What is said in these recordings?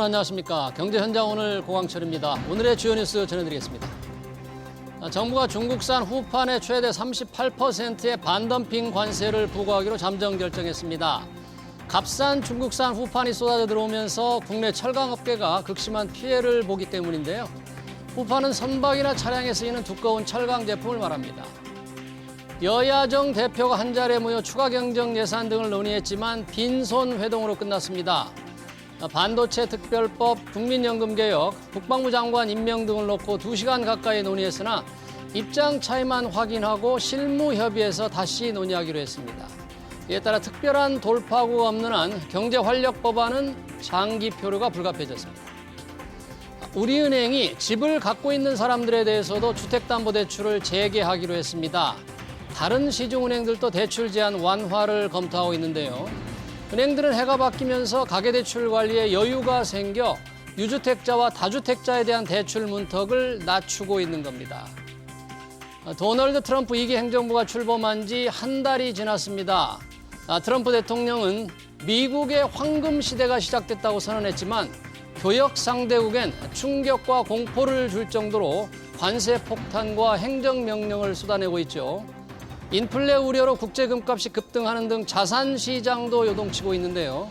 안녕하십니까. 경제현장 오늘 고광철입니다. 오늘의 주요 뉴스 전해드리겠습니다. 정부가 중국산 후판에 최대 38%의 반덤핑 관세를 부과하기로 잠정 결정했습니다. 값싼 중국산 후판이 쏟아져 들어오면서 국내 철강업계가 극심한 피해를 보기 때문인데요. 후판은 선박이나 차량에 쓰이는 두꺼운 철강 제품을 말합니다. 여야정 대표가 한자리에 모여 추가 경정 예산 등을 논의했지만 빈손 회동으로 끝났습니다. 반도체 특별법, 국민연금개혁, 국방부 장관 임명 등을 놓고 2시간 가까이 논의했으나 입장 차이만 확인하고 실무 협의해서 다시 논의하기로 했습니다. 이에 따라 특별한 돌파구가 없는 한 경제활력 법안은 장기 표류가 불가피해졌습니다. 우리은행이 집을 갖고 있는 사람들에 대해서도 주택담보대출을 재개하기로 했습니다. 다른 시중은행들도 대출 제한 완화를 검토하고 있는데요. 은행들은 해가 바뀌면서 가계대출 관리에 여유가 생겨 유주택자와 다주택자에 대한 대출 문턱을 낮추고 있는 겁니다. 도널드 트럼프 2기 행정부가 출범한 지 한 달이 지났습니다. 트럼프 대통령은 미국의 황금 시대가 시작됐다고 선언했지만 교역 상대국엔 충격과 공포를 줄 정도로 관세 폭탄과 행정명령을 쏟아내고 있죠. 인플레 우려로 국제금값이 급등하는 등 자산 시장도 요동치고 있는데요.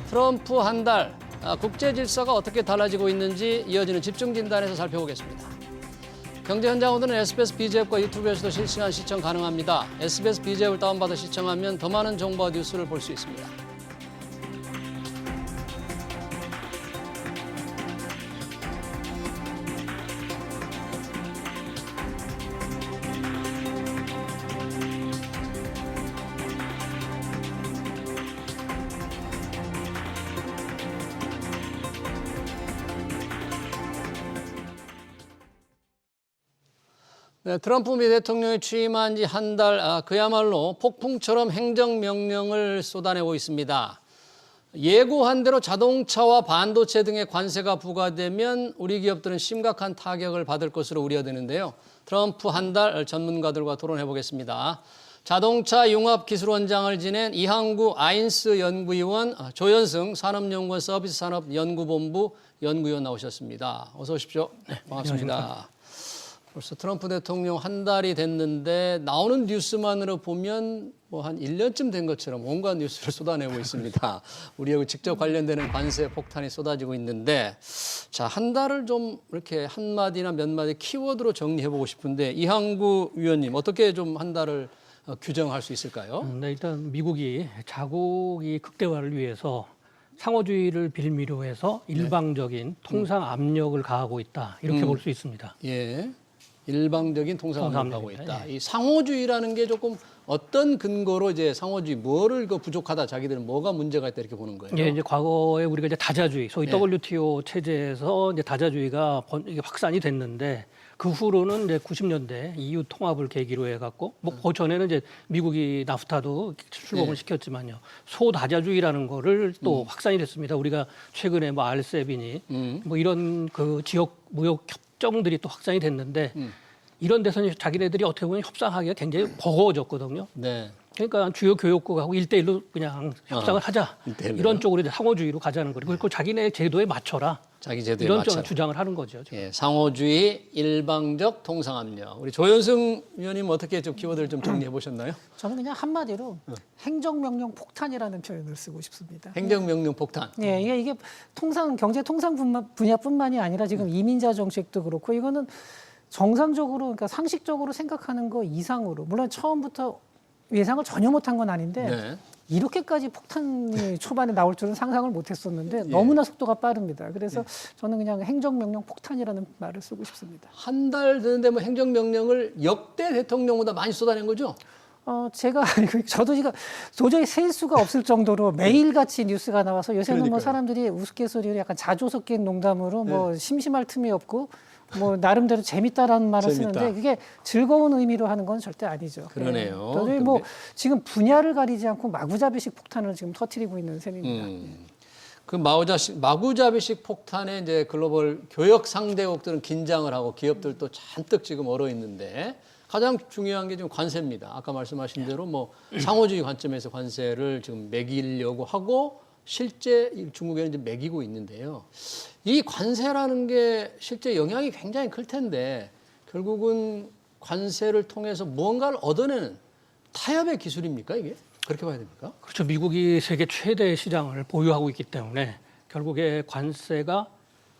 트럼프 한 달, 국제 질서가 어떻게 달라지고 있는지 이어지는 집중 진단에서 살펴보겠습니다. 경제현장 오늘은 SBS BG앱과 유튜브에서도 실시간 시청 가능합니다. SBS BG앱을 다운받아 시청하면 더 많은 정보와 뉴스를 볼 수 있습니다. 네, 트럼프 미 대통령이 취임한 지 한 달, 그야말로 폭풍처럼 행정명령을 쏟아내고 있습니다. 예고한 대로 자동차와 반도체 등의 관세가 부과되면 우리 기업들은 심각한 타격을 받을 것으로 우려되는데요. 트럼프 한 달 전문가들과 토론해 보겠습니다. 자동차 융합기술원장을 지낸 이항구 아인스 연구위원, 조현승 산업연구원 서비스산업연구본부 연구위원 나오셨습니다. 어서 오십시오. 네, 반갑습니다. 안녕하십니까. 벌써 트럼프 대통령 한 달이 됐는데 나오는 뉴스만으로 보면 뭐 한 1년쯤 된 것처럼 온갖 뉴스를 쏟아내고 있습니다. 우리하고 직접 관련되는 관세 폭탄이 쏟아지고 있는데 자, 한 달을 좀 이렇게 한 마디나 몇 마디 키워드로 정리해보고 싶은데 이항구 위원님 어떻게 좀 한 달을 규정할 수 있을까요? 네, 일단 미국이 자국이 극대화를 위해서 상호주의를 빌미로 해서 일방적인 통상 압력을 가하고 있다. 이렇게 볼 수 있습니다. 예. 일방적인 통상압력을 하고 있다. 예. 이 상호주의라는 게 조금 어떤 근거로 이제 상호주의 뭐를 부족하다 자기들은 뭐가 문제가 있다 이렇게 보는 거예요. 예, 이제 과거에 우리가 이제 다자주의, 소위 네. WTO 체제에서 이제 다자주의가 이게 확산이 됐는데 그 후로는 이제 90년대 EU 통합을 계기로 해갖고 그 전에는 이제 미국이 나프타도 출범을 네. 시켰지만요. 소다자주의라는 거를 또 확산이 됐습니다. 우리가 최근에 뭐 알세비니 뭐 이런 그 지역 무역 협정들이 또 확산이 됐는데 이런 데서는 자기네들이 어떻게 보면 협상하기가 굉장히 버거워졌거든요. 네. 그러니까 주요 교역국하고 1대1로 그냥 협상을 하자. 1대1 로요? 이런 쪽으로 이제 상호주의로 가자는 거고 그리고 자기네 제도에 맞춰라. 자기 제도에 이런 맞춰라. 주장을 하는 거죠. 예, 상호주의, 일방적 통상압력. 우리 조현승 위원님 어떻게 좀 키워드를 좀 정리해 보셨나요? 저는 그냥 한마디로 행정명령 폭탄이라는 표현을 쓰고 싶습니다. 행정명령 폭탄. 예, 이게 경제 통상 분야뿐만이 아니라 지금 이민자 정책도 그렇고 이거는 정상적으로 그러니까 상식적으로 생각하는 거 이상으로 물론 처음부터 예상을 전혀 못한 건 아닌데 네. 이렇게까지 폭탄이 초반에 나올 줄은 상상을 못했었는데 너무나 속도가 빠릅니다. 그래서 저는 그냥 행정명령 폭탄이라는 말을 쓰고 싶습니다. 한 달 되는데 뭐 행정명령을 역대 대통령보다 많이 쏟아낸 거죠? 저도 지금 도저히 셀 수가 없을 정도로 매일같이 뉴스가 나와서 요새는 뭐 사람들이 우스갯소리로 약간 자조 섞인 농담으로 뭐 심심할 틈이 없고 뭐 나름대로 재밌다라는 말을 쓰는데 그게 즐거운 의미로 하는 건 절대 아니죠. 그러네요. 도저히 뭐 지금 분야를 가리지 않고 마구잡이식 폭탄을 지금 터뜨리고 있는 셈입니다. 그 마구잡이식 폭탄에 이제 글로벌 교역 상대국들은 긴장을 하고 기업들도 잔뜩 지금 얼어 있는데 가장 중요한 게 지금 관세입니다. 아까 말씀하신 대로 뭐 상호주의 관점에서 관세를 지금 매기려고 하고 실제 중국에는 이제 매기고 있는데요. 이 관세라는 게 실제 영향이 굉장히 클 텐데 결국은 관세를 통해서 무언가를 얻어내는 타협의 기술입니까 이게? 그렇게 봐야 됩니까? 그렇죠. 미국이 세계 최대 시장을 보유하고 있기 때문에 결국에 관세가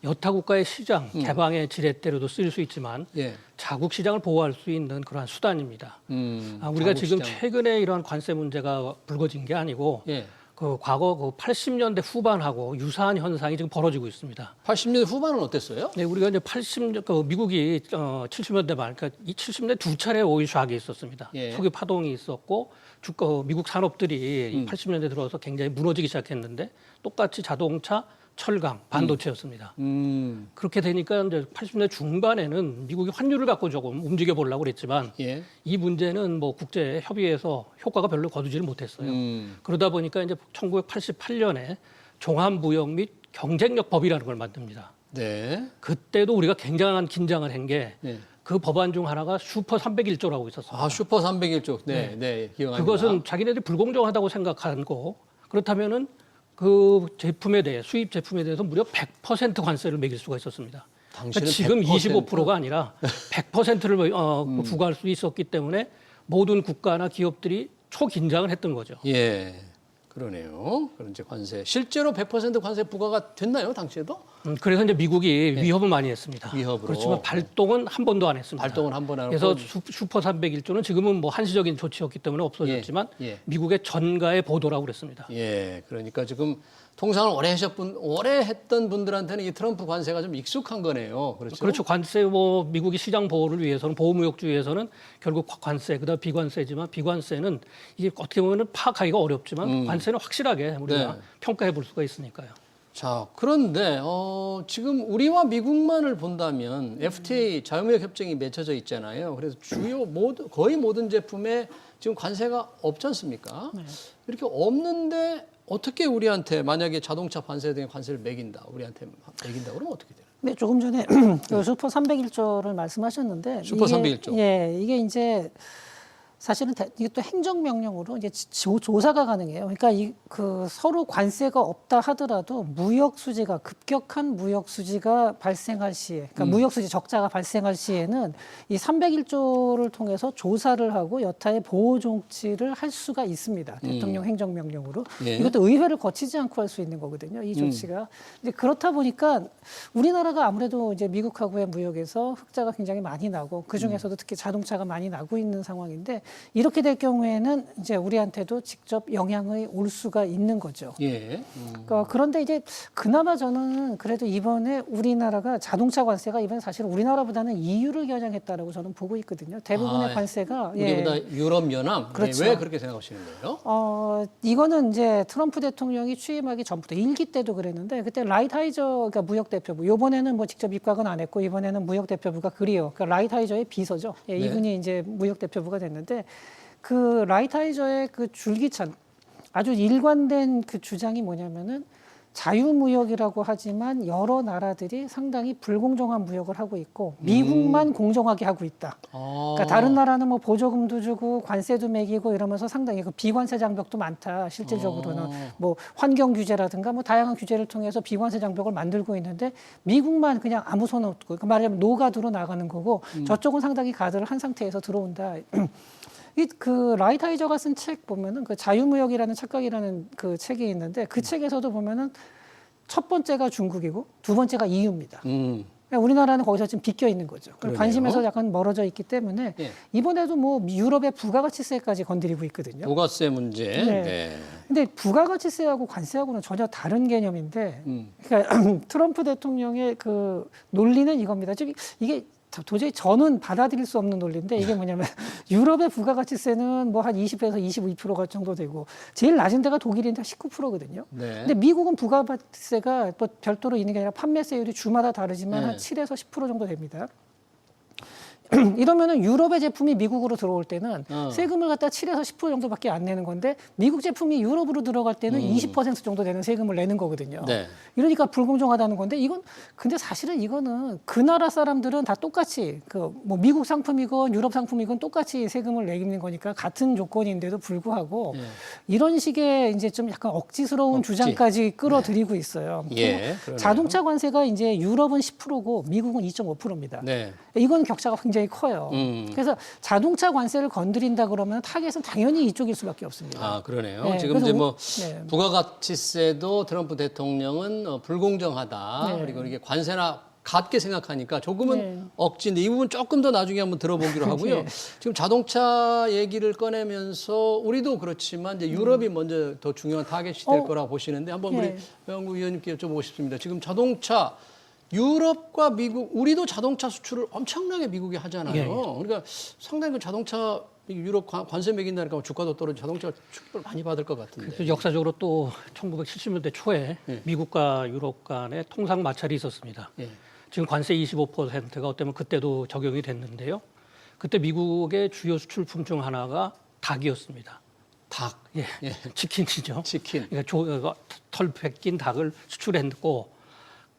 여타 국가의 시장 개방의 지렛대로도 쓰일 수 있지만 예. 자국 시장을 보호할 수 있는 그러한 수단입니다. 우리가 자국 지금 시장. 최근에 이러한 관세 문제가 불거진 게 아니고 예. 그 과거 그 80년대 후반하고 유사한 현상이 지금 벌어지고 있습니다. 80년대 후반은 어땠어요? 네, 우리가 이제 80년 그 미국이 70년대 말, 그러니까 이 70년대 두 차례 오일 샥이 있었습니다. 예. 초기 파동이 있었고 미국 산업들이 80년대 들어서 굉장히 무너지기 시작했는데 똑같이 자동차, 철강, 반도체였습니다. 그렇게 되니까 이제 80년대 중반에는 미국이 환율을 갖고 조금 움직여 보려고 그랬지만 예. 이 문제는 뭐 국제 협의에서 효과가 별로 거두지를 못했어요. 그러다 보니까 이제 1988년에 종합무역 및 경쟁력 법이라는 걸 만듭니다. 네. 그때도 우리가 굉장한 긴장을 한 게 그 네. 법안 중 하나가 슈퍼 301조라고 있었어요. 아 슈퍼 301조. 네, 네, 기억합니다. 그것은 자기네들이 불공정하다고 생각한 거 그렇다면은 그 제품에 대해 수입 제품에 대해서 무려 100% 관세를 매길 수가 있었습니다. 그러니까 당신은 지금 100%? 25%가 아니라 100%를 부과할 수 있었기 때문에 모든 국가나 기업들이 초긴장을 했던 거죠. 예. 그러네요. 그런 이제 관세 실제로 100% 관세 부과가 됐나요, 당시에도? 그래서 이제 미국이 위협을 많이 했습니다. 위협으로. 그렇지만 발동은 한 번도 안 했습니다. 발동을 한 번 하고. 그래서 슈퍼 301조는 지금은 뭐 한시적인 조치였기 때문에 없어졌지만 예. 미국의 전가의 보도라고 그랬습니다. 예. 그러니까 지금 통상을 오래 했던 분들한테는 이 트럼프 관세가 좀 익숙한 거네요. 그렇죠? 그렇죠. 관세 뭐 미국이 시장 보호를 위해서는 보호무역주의에서는 결국 관세 그다음 비관세지만 비관세는 이게 어떻게 보면은 파악하기가 어렵지만 관세는 확실하게 우리가 네. 평가해 볼 수가 있으니까요. 자, 그런데 지금 우리와 미국만을 본다면 FTA 자유무역 협정이 맺혀져 있잖아요. 그래서 거의 모든 제품에 지금 관세가 없지 않습니까? 이렇게 없는데 어떻게 우리한테 만약에 자동차 관세 등의 관세를 우리한테 매긴다 그러면 어떻게 돼요? 네, 조금 전에 그 슈퍼 301조를 말씀하셨는데 슈퍼 301조. 예, 이게 이제 사실은 이것도 행정명령으로 이제 조사가 가능해요. 그러니까 그 서로 관세가 없다 하더라도 무역 수지가 급격한 무역 수지가 발생할 시에, 그러니까 무역 수지 적자가 발생할 시에는 이 301조를 통해서 조사를 하고 여타의 보호 조치를 할 수가 있습니다. 대통령 행정명령으로. 예. 이것도 의회를 거치지 않고 할 수 있는 거거든요. 이 조치가. 이제 그렇다 보니까 우리나라가 아무래도 이제 미국하고의 무역에서 흑자가 굉장히 많이 나고 그 중에서도 특히 자동차가 많이 나고 있는 상황인데. 이렇게 될 경우에는 이제 우리한테도 직접 영향이 올 수가 있는 거죠. 예. 그러니까 그런데 이제 그나마 저는 그래도 이번에 우리나라가 자동차 관세가 이번에 사실 우리나라보다는 EU를 겨냥했다라고 저는 보고 있거든요. 대부분의 관세가 우리보다 유럽 연합. 그렇죠. 왜 그렇게 생각하시는 거예요? 이거는 이제 트럼프 대통령이 취임하기 전부터 1기 때도 그랬는데 그때 라이트하이저 그러니까 무역 대표부 이번에는 뭐 직접 입각은 안 했고 이번에는 무역 대표부가 그리워. 그러니까 라이트하이저의 비서죠. 예, 네. 이분이 이제 무역 대표부가 됐는데 그 라이트하이저의 그 줄기찬 아주 일관된 그 주장이 뭐냐면은 자유무역이라고 하지만 여러 나라들이 상당히 불공정한 무역을 하고 있고 미국만 공정하게 하고 있다. 그러니까 다른 나라는 뭐 보조금도 주고 관세도 매기고 이러면서 상당히 그 비관세 장벽도 많다. 실질적으로는 뭐 환경 규제라든가 뭐 다양한 규제를 통해서 비관세 장벽을 만들고 있는데 미국만 그냥 아무 손 없고 그 말하자면 노가드로 나가는 거고 저쪽은 상당히 가드를 한 상태에서 들어온다. 그 라이트하이저가 쓴 책 보면은 그 자유무역이라는 착각이라는 그 책이 있는데 그 책에서도 보면은 첫 번째가 중국이고 두 번째가 EU입니다. 우리나라는 거기서 지금 비껴 있는 거죠. 관심에서 약간 멀어져 있기 때문에 예. 이번에도 뭐 유럽의 부가가치세까지 건드리고 있거든요. 부가세 문제. 네. 네. 근데 부가가치세하고 관세하고는 전혀 다른 개념인데, 그러니까 트럼프 대통령의 그 논리는 이겁니다. 즉 이게 도저히 저는 받아들일 수 없는 논리인데 이게 뭐냐면 유럽의 부가가치세는 뭐 한 20에서 22%가 정도 되고 제일 낮은 데가 독일인데 19%거든요. 네. 근데 미국은 부가가치세가 뭐 별도로 있는 게 아니라 판매세율이 주마다 다르지만 네. 한 7에서 10% 정도 됩니다. 이러면은 유럽의 제품이 미국으로 들어올 때는 세금을 갖다 7에서 10% 정도밖에 안 내는 건데 미국 제품이 유럽으로 들어갈 때는 20% 정도 되는 세금을 내는 거거든요. 네. 이러니까 불공정하다는 건데 이건 근데 사실은 이거는 그 나라 사람들은 다 똑같이 그 뭐 미국 상품이건 유럽 상품이건 똑같이 세금을 내는 거니까 같은 조건인데도 불구하고 이런 식의 이제 좀 약간 억지스러운 주장까지 끌어들이고 있어요. 예, 자동차 관세가 이제 유럽은 10%고 미국은 2.5%입니다. 네. 이건 격차가 굉장히 커요. 그래서 자동차 관세를 건드린다 그러면 타겟은 당연히 이쪽일 수밖에 없습니다. 아, 그러네요. 네, 지금 그래서 이제 뭐 네. 부가가치세도 트럼프 대통령은 불공정하다. 네. 그리고 이게 관세나 같게 생각하니까 조금은 네. 억지인데 이 부분 조금 더 나중에 한번 들어보기로 하고요. 네. 지금 자동차 얘기를 꺼내면서 우리도 그렇지만 이제 유럽이 먼저 더 중요한 타겟이 될 거라고 보시는데 한번 우리 네. 배영구 위원님께 여쭤보고 싶습니다. 지금 자동차 유럽과 미국, 우리도 자동차 수출을 엄청나게 미국에 하잖아요. 예, 예. 그러니까 상당히 그 자동차 유럽 관세 매긴다니까 주가도 떨어지고 자동차 축복을 많이 받을 것 같은데. 그래서 역사적으로 또 1970년대 초에 예. 미국과 유럽 간에 통상 마찰이 있었습니다. 예. 지금 관세 25%가 어때면 그때도 적용이 됐는데요. 그때 미국의 주요 수출품 중 하나가 닭이었습니다. 닭, 예, 예. 치킨이죠. 치킨. 그러니까 털 벗긴 닭을 수출했고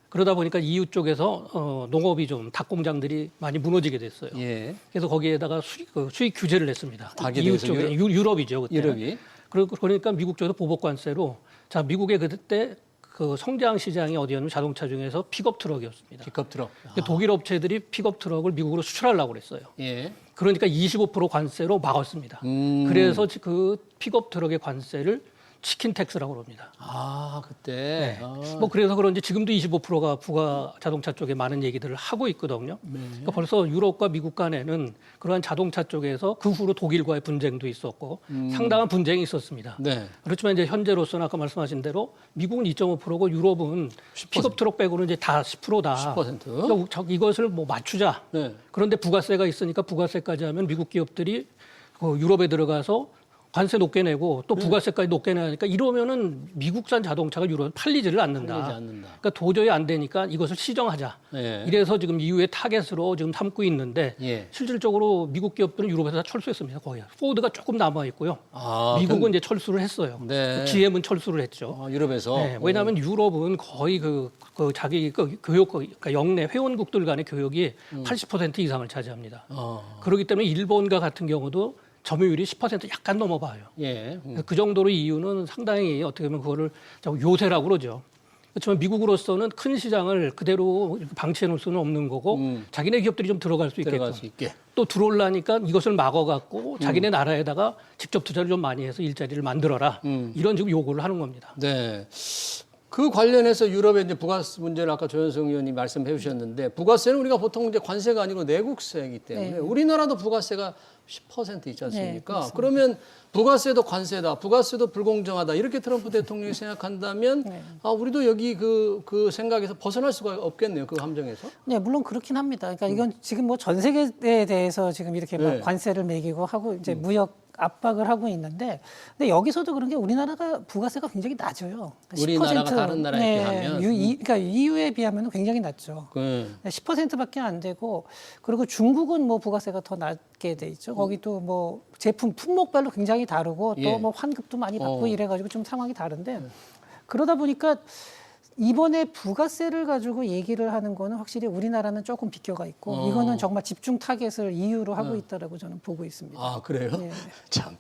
그러다 보니까 EU 쪽에서 농업이 좀 닭 공장들이 많이 무너지게 됐어요. 예. 그래서 거기에다가 수익 규제를 냈습니다. 닭에 EU 대해서 쪽에 유럽이죠. 그때. 유럽이. 그러니까 미국 쪽에서 보복 관세로 자 미국의 그때 그 성장 시장이 어디였냐면 자동차 중에서 픽업 트럭이었습니다. 픽업 트럭. 근데 독일 업체들이 픽업 트럭을 미국으로 수출하려고 그랬어요. 예. 그러니까 25% 관세로 막았습니다. 그래서 그 픽업 트럭의 관세를 치킨 텍스라고 그럽니다. 아, 그때. 네. 아. 뭐 그래서 그런지 지금도 25%가 부가 자동차 쪽에 많은 얘기들을 하고 있거든요. 그러니까 벌써 유럽과 미국 간에는 그러한 자동차 쪽에서 그 후로 독일과의 분쟁도 있었고 상당한 분쟁이 있었습니다. 네. 그렇지만 이제 현재로서는 아까 말씀하신 대로 미국은 2.5%고 유럽은 10%. 픽업 트럭 빼고는 이제 다 10%다. 10%. 그러니까 이것을 뭐 맞추자. 네. 그런데 부가세가 있으니까 부가세까지 하면 미국 기업들이 그 유럽에 들어가서 관세 높게 내고 또 부가세까지 높게 내니까 이러면은 미국산 자동차가 유럽에 팔리지를 않는다. 팔리지 않는다. 그러니까 도저히 안 되니까 이것을 시정하자. 예. 이래서 지금 EU의 타겟으로 지금 삼고 있는데 예. 실질적으로 미국 기업들은 유럽에서 다 철수했습니다. 거의. 포드가 조금 남아 있고요. 아, 미국은 이제 철수를 했어요. 네. GM은 철수를 했죠. 유럽에서. 네, 왜냐하면 유럽은 거의 그 자기 그 교역 그러니까 영내 회원국들 간의 교역이 80% 이상을 차지합니다. 그렇기 때문에 일본과 같은 경우도 점유율이 10% 약간 넘어봐요. 예. 그 정도로 EU는 상당히 어떻게 보면 그거를 요새라고 그러죠. 그렇지만 미국으로서는 큰 시장을 그대로 방치해 놓을 수는 없는 거고 자기네 기업들이 좀 들어갈 수 있게끔 들어갈 수 있게. 또 들어오려니까 이것을 막아갖고 자기네 나라에다가 직접 투자를 좀 많이 해서 일자리를 만들어라 이런 지금 요구를 하는 겁니다. 네. 그 관련해서 유럽의 이제 부가세 문제를 아까 조현성 의원님 말씀해 주셨는데 부가세는 우리가 보통 이제 관세가 아니고 내국세이기 때문에 네. 우리나라도 부가세가 10% 있지 않습니까? 네, 그러면 부가세도 관세다, 부가세도 불공정하다 이렇게 트럼프 대통령이 생각한다면 네. 아, 우리도 여기 그 생각에서 벗어날 수가 없겠네요. 그 함정에서. 네, 물론 그렇긴 합니다. 그러니까 이건 지금 뭐 전 세계에 대해서 지금 이렇게 막 네. 관세를 매기고 하고 이제 무역 압박을 하고 있는데, 근데 여기서도 그런 게 우리나라가 부가세가 굉장히 낮아요. 우리나라가 다른 나라에 비하면? 그러니까 EU에 비하면 굉장히 낮죠. 그 10%밖에 안 되고, 그리고 중국은 뭐 부가세가 더 낮게 돼 있죠. 거기도 뭐 제품 품목별로 굉장히 다르고 예. 또 뭐 환급도 많이 받고 이래가지고 좀 상황이 다른데, 그러다 보니까 이번에 부가세를 가지고 얘기를 하는 거는 확실히 우리나라는 조금 비껴가 있고 이거는 정말 집중 타겟을 EU로 하고 있다라고 저는 보고 있습니다. 아, 그래요? 네. 참.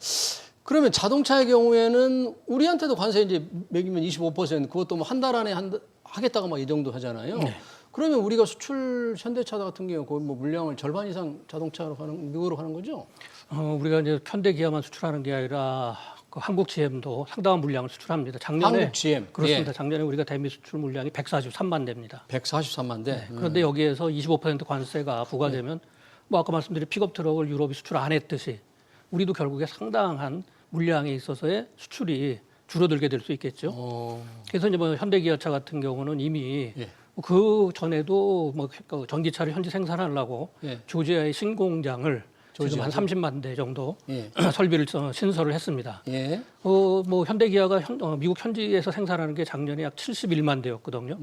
그러면 자동차의 경우에는 우리한테도 관세 이제 매기면 25% 그것도 뭐 한 달 안에 하겠다고 막 이 정도 하잖아요. 네. 그러면 우리가 수출 현대차 같은 경우 거의 뭐 물량을 절반 이상 자동차로 미국으로 하는 거죠? 우리가 이제 현대 기아만 수출하는 게 아니라 그 한국 GM도 상당한 물량을 수출합니다. 작년에 한국 GM. 그렇습니다. 예. 작년에 우리가 대미 수출 물량이 143만 대입니다. 143만 대. 그런데 여기에서 25% 관세가 부과되면 뭐 아까 말씀드린 픽업 트럭을 유럽이 수출 안 했듯이 우리도 결국에 상당한 물량에 있어서의 수출이 줄어들게 될 수 있겠죠. 그래서 이제 뭐 현대기아차 같은 경우는 이미 예. 그 전에도 뭐 전기차를 현지 생산하려고 예. 조지아의 신공장을 지금 한 30만 대 정도 예. 설비를 신설을 했습니다. 예. 뭐 현대기아가 미국 현지에서 생산하는 게 작년에 약 71만 대였거든요.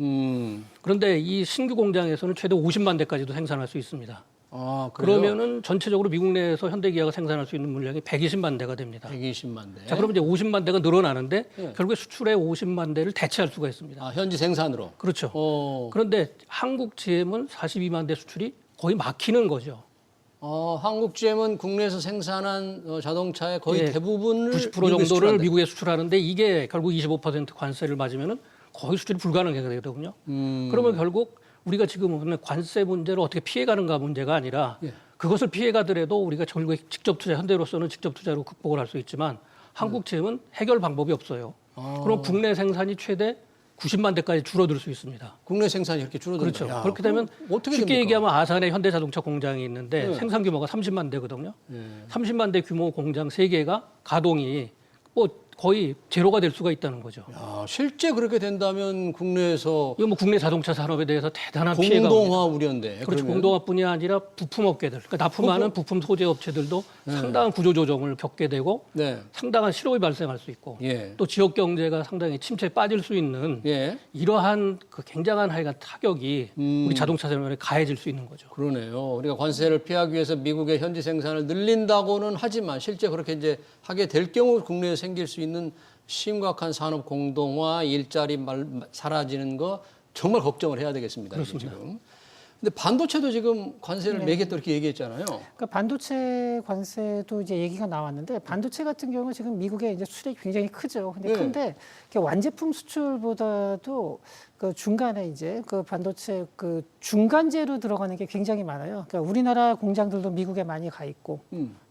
그런데 이 신규 공장에서는 최대 50만 대까지도 생산할 수 있습니다. 아, 그래요? 그러면은 전체적으로 미국 내에서 현대기아가 생산할 수 있는 물량이 120만 대가 됩니다. 120만 대. 자, 그러면 이제 50만 대가 늘어나는데 예. 결국에 수출의 50만 대를 대체할 수가 있습니다. 아, 현지 생산으로. 그렇죠. 어, 그런데 한국 GM은 42만 대 수출이 거의 막히는 거죠. 한국 GM은 국내에서 생산한 자동차의 거의 예, 대부분을 90% 미국에 정도를 수출한다. 미국에 수출하는데 이게 결국 25% 관세를 맞으면은 거의 수출이 불가능하게 되거든요. 그러면 결국 우리가 지금 보는 관세 문제를 어떻게 피해가는가 문제가 아니라 예. 그것을 피해가더라도 우리가 결국에 직접 투자, 현대로서는 직접 투자로 극복을 할 수 있지만 한국 GM은 해결 방법이 없어요. 그럼 국내 생산이 최대 90만 대까지 줄어들 수 있습니다. 국내 생산이 이렇게 줄어든다. 그렇죠. 야, 그렇게 되면 그럼 어떻게 쉽게 됩니까? 얘기하면 아산에 현대자동차 공장이 있는데 네. 생산 규모가 30만 대거든요. 예. 30만 대 규모 공장 3개가 가동이 뭐 거의 제로가 될 수가 있다는 거죠. 야, 실제 그렇게 된다면 국내에서 이거 뭐 국내 자동차 산업에 대해서 대단한 피해가 옵니다. 공동화 우려인데. 그렇죠. 그러면? 공동화뿐이 아니라 부품업계들, 그러니까 납품하는 부품 소재 업체들도 상당한 구조조정을 겪게 되고 네. 상당한 실업이 발생할 수 있고 예. 또 지역 경제가 상당히 침체에 빠질 수 있는 예. 이러한 그 굉장한 하여간 타격이 우리 자동차 산업에 가해질 수 있는 거죠. 그러네요. 우리가 관세를 피하기 위해서 미국의 현지 생산을 늘린다고는 하지만 실제 그렇게 이제 하게 될 경우 국내에 생길 수 있는 심각한 산업 공동화, 일자리 사라지는 거 정말 걱정을 해야 되겠습니다. 그렇습니다. 지금. 근데 반도체도 지금 관세를 매겠다 이렇게 얘기했잖아요. 그러니까 반도체 관세도 이제 얘기가 나왔는데 반도체 같은 경우 지금 미국의 이제 수출이 굉장히 크죠. 근데 네. 큰데 이렇게 완제품 수출보다도 그 중간에 이제 그 반도체 그 중간재로 들어가는 게 굉장히 많아요. 그러니까 우리나라 공장들도 미국에 많이 가 있고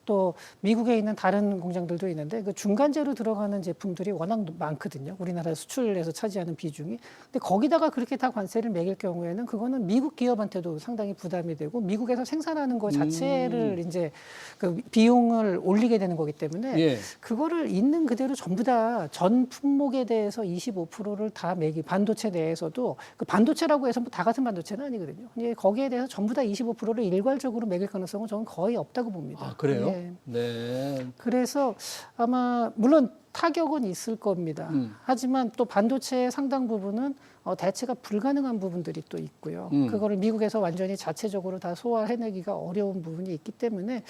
또 미국에 있는 다른 공장들도 있는데 그 중간재로 들어가는 제품들이 워낙 많거든요. 우리나라 수출에서 차지하는 비중이. 근데 거기다가 그렇게 다 관세를 매길 경우에는 그거는 미국 기업한테도 상당히 부담이 되고 미국에서 생산하는 것 자체를 이제 그 비용을 올리게 되는 거기 때문에 예. 그거를 있는 그대로 전부 다 전 품목에 대해서 25%를 다 매기 반도체 내에서도 그 반도체라고 해서 뭐 다 같은 반도체는 아니거든요. 이제 거기에 대해서 전부 다 25%를 일괄적으로 매길 가능성은 저는 거의 없다고 봅니다. 아, 그래요? 예. 네. 그래서 아마 물론 타격은 있을 겁니다. 하지만 또 반도체의 상당 부분은 대체가 불가능한 부분들이 또 있고요. 그거를 미국에서 완전히 자체적으로 다 소화해내기가 어려운 부분이 있기 때문에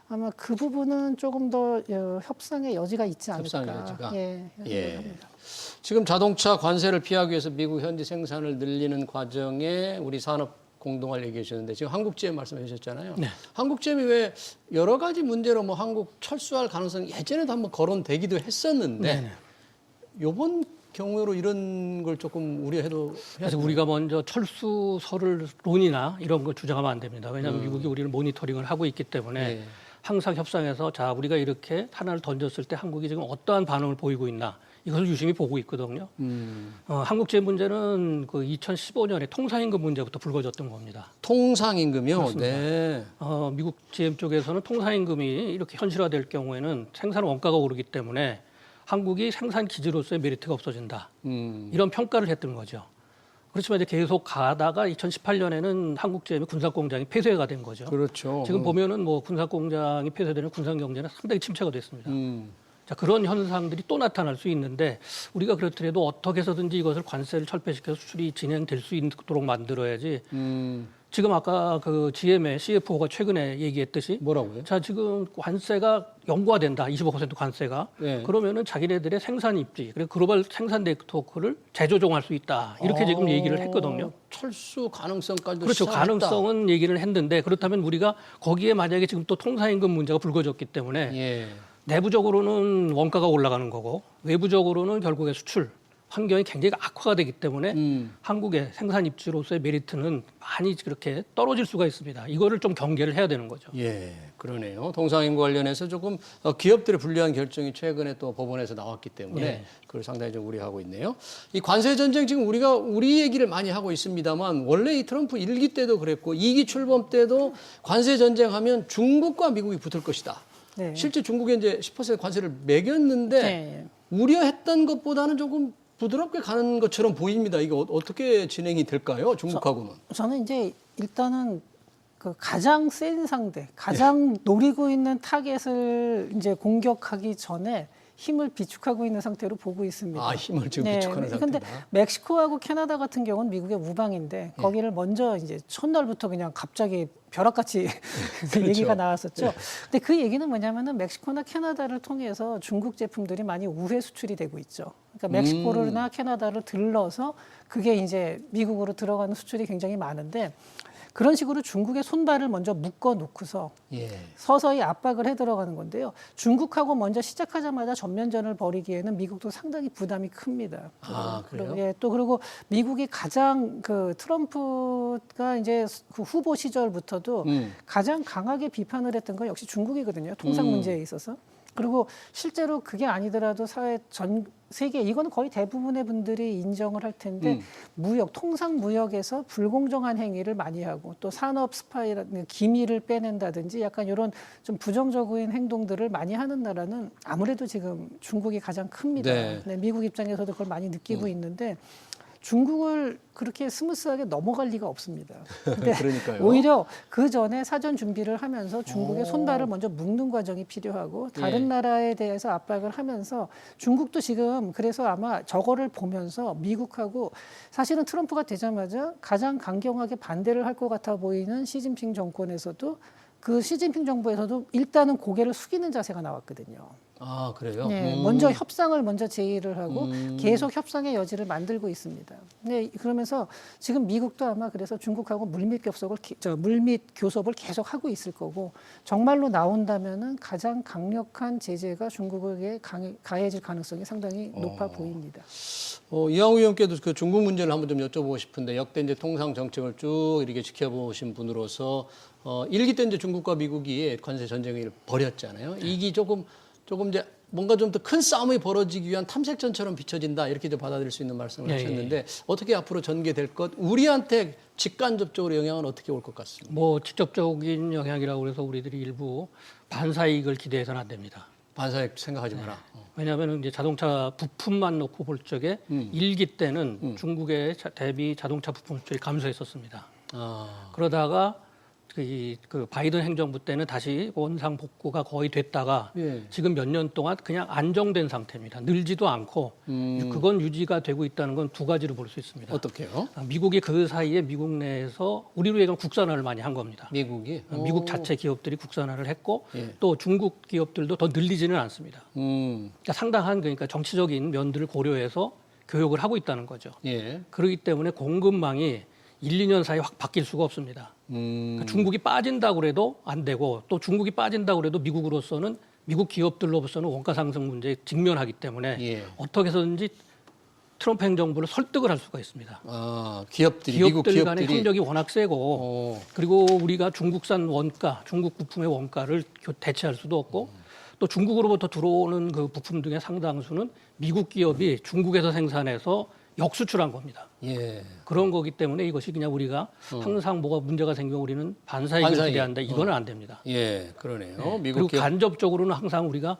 아마 그 부분은 조금 더 협상의 여지가 있지 않을까. 협상의 여지가. 예. 예. 지금 자동차 관세를 피하기 위해서 미국 현지 생산을 늘리는 과정에 우리 산업 공동화를 얘기해 주셨는데 지금 한국 GM 말씀해 주셨잖아요. 네. 한국 GM이 왜 여러 가지 문제로 뭐 한국 철수할 가능성이 예전에도 한번 거론되기도 했었는데 이번 경우로 이런 걸 조금 우려해도 그래서 우리가 먼저 철수설론이나 이런 걸 주장하면 안 됩니다. 왜냐하면 미국이 우리를 모니터링을 하고 있기 때문에 네. 항상 협상에서 자 우리가 이렇게 하나를 던졌을 때 한국이 지금 어떠한 반응을 보이고 있나 이것을 유심히 보고 있거든요. 한국 GM 문제는 그 2015년에 통상임금 문제부터 불거졌던 겁니다. 통상임금이요. 그렇습니다. 네. 미국 GM 쪽에서는 통상임금이 이렇게 현실화될 경우에는 생산 원가가 오르기 때문에 한국이 생산 기지로서의 메리트가 없어진다. 이런 평가를 했던 거죠. 그렇지만 이제 계속 가다가 2018년에는 한국 GM의 군산 공장이 폐쇄가 된 거죠. 그렇죠. 지금 보면은 뭐 군산 공장이 폐쇄되는 군산 경제는 상당히 침체가 됐습니다. 자, 그런 현상들이 또 나타날 수 있는데 우리가 그렇더라도 어떻게 해서든지 이것을 관세를 철폐시켜서 수출이 진행될 수 있도록 만들어야지. 지금 아까 그 GM의 CFO가 최근에 얘기했듯이 뭐라고요? 자, 지금 관세가 영구화된다. 25% 관세가. 네. 그러면은 자기네들의 생산 입지, 그리고 글로벌 생산 네트워크를 재조정할 수 있다. 이렇게 지금 얘기를 했거든요. 철수 가능성까지도 그렇죠. 시작했다. 가능성은 얘기를 했는데 그렇다면 우리가 거기에 만약에 지금 또 통상임금 문제가 불거졌기 때문에 예. 내부적으로는 원가가 올라가는 거고 외부적으로는 결국에 수출 환경이 굉장히 악화가 되기 때문에 한국의 생산 입지로서의 메리트는 많이 그렇게 떨어질 수가 있습니다. 이거를 좀 경계를 해야 되는 거죠. 예, 그러네요. 통상임금 관련해서 조금 기업들의 불리한 결정이 최근에 또 법원에서 나왔기 때문에 예. 그걸 상당히 좀 우려하고 있네요. 이 관세 전쟁 지금 우리가 우리 얘기를 많이 하고 있습니다만 원래 이 트럼프 1기 때도 그랬고 2기 출범 때도 관세 전쟁하면 중국과 미국이 붙을 것이다. 네. 실제 중국에 이제 10% 관세를 매겼는데 네. 우려했던 것보다는 조금 부드럽게 가는 것처럼 보입니다. 이게 어떻게 진행이 될까요? 중국하고는. 저는 이제 일단은 그 가장 센 상대, 가장 노리고 있는 타겟을 이제 공격하기 전에 힘을 비축하고 있는 상태로 보고 있습니다. 아, 힘을 지금 비축하는 근데 상태다. 멕시코하고 캐나다 같은 경우는 미국의 우방인데 거기를 먼저 이제 첫날부터 그냥 갑자기 벼락같이 그 얘기가 나왔었죠. 근데 그 얘기는 뭐냐면은 멕시코나 캐나다를 통해서 중국 제품들이 많이 우회 수출이 되고 있죠. 그러니까 멕시코나 캐나다를 들러서 그게 이제 미국으로 들어가는 수출이 굉장히 많은데 그런 식으로 중국의 손발을 먼저 묶어 놓고서 예. 서서히 압박을 해 들어가는 건데요. 중국하고 먼저 시작하자마자 전면전을 벌이기에는 미국도 상당히 부담이 큽니다. 아, 그래요? 예, 또 그리고 미국이 가장 그 트럼프가 이제 그 후보 시절부터도 가장 강하게 비판을 했던 건 역시 중국이거든요. 통상 문제에 있어서. 그리고 실제로 그게 아니더라도 사회 전 세계 이거는 거의 대부분의 분들이 인정을 할 텐데 무역 통상 무역에서 불공정한 행위를 많이 하고 또 산업 스파이라는 기밀을 빼낸다든지 약간 이런 좀 부정적인 행동들을 많이 하는 나라는 아무래도 지금 중국이 가장 큽니다. 네. 네, 미국 입장에서도 그걸 많이 느끼고 있는데 중국을 그렇게 스무스하게 넘어갈 리가 없습니다. 근데 그러니까요. 오히려 그 전에 사전 준비를 하면서 중국의 손발을 먼저 묶는 과정이 필요하고 다른 예. 나라에 대해서 압박을 하면서 중국도 지금 그래서 아마 저거를 보면서 미국하고 사실은 트럼프가 되자마자 가장 강경하게 반대를 할 것 같아 보이는 시진핑 정권에서도 그 시진핑 정부에서도 일단은 고개를 숙이는 자세가 나왔거든요. 아, 그래요? 네, 먼저 협상을 먼저 제의를 하고 계속 협상의 여지를 만들고 있습니다. 네, 그러면서 지금 미국도 아마 그래서 중국하고 물밑 교섭을 계속 하고 있을 거고 정말로 나온다면은 가장 강력한 제재가 중국에게 가해질 가능성이 상당히 높아 보입니다. 이항우 의원께도 그 중국 문제를 한번 좀 여쭤보고 싶은데 역대 이제 통상 정책을 쭉 이렇게 지켜보신 분으로서 1기 때 이제 중국과 미국이 관세 전쟁을 벌였잖아요. 2기 조금 이제 뭔가 좀 더 큰 싸움이 벌어지기 위한 탐색전처럼 비춰진다 이렇게 이제 받아들일 수 있는 말씀을 하셨는데 어떻게 앞으로 전개될 것, 우리한테 직간접적으로 영향은 어떻게 올 것 같습니다. 뭐 직접적인 영향이라고 해서 우리들이 일부 반사이익을 기대해서는 안 됩니다. 반사익 생각하지 마라. 왜냐하면 이제 자동차 부품만 놓고 볼 적에 1기 때는 중국의 대비 자동차 부품 수출이 감소했었습니다. 아, 그러다가 그 바이든 행정부 때는 다시 원상 복구가 거의 됐다가 예. 지금 몇 년 동안 그냥 안정된 상태입니다. 늘지도 않고 그건 유지가 되고 있다는 건 두 가지로 볼 수 있습니다. 어떻게요? 미국이 그 사이에 미국 내에서 우리로 얘기하면 국산화를 많이 한 겁니다. 미국이? 미국 자체 기업들이 국산화를 했고 예. 또 중국 기업들도 더 늘리지는 않습니다. 음, 그러니까 상당한 그러니까 정치적인 면들을 고려해서 교역을 하고 있다는 거죠. 예. 그렇기 때문에 공급망이 1, 2년 사이에 확 바뀔 수가 없습니다. 그러니까 중국이 빠진다고 해도 안 되고 또 중국이 빠진다고 해도 미국으로서는 미국 기업들로서는 원가 상승 문제에 직면하기 때문에 예. 어떻게 해서든지 트럼프 행정부를 설득을 할 수가 있습니다. 아, 미국 기업들 간의 기업들이 협력이 워낙 세고 그리고 우리가 중국산 원가, 중국 부품의 원가를 대체할 수도 없고 또 중국으로부터 들어오는 그 부품 중에 상당수는 미국 기업이 중국에서 생산해서 역수출한 겁니다. 예. 그런 거기 때문에 이것이 그냥 우리가 항상 뭐가 문제가 생기면 우리는 반사이익을 반사이익. 기대한다. 이거는 안 됩니다. 예, 그러네요. 미국 그리고 기업 간접적으로는 항상 우리가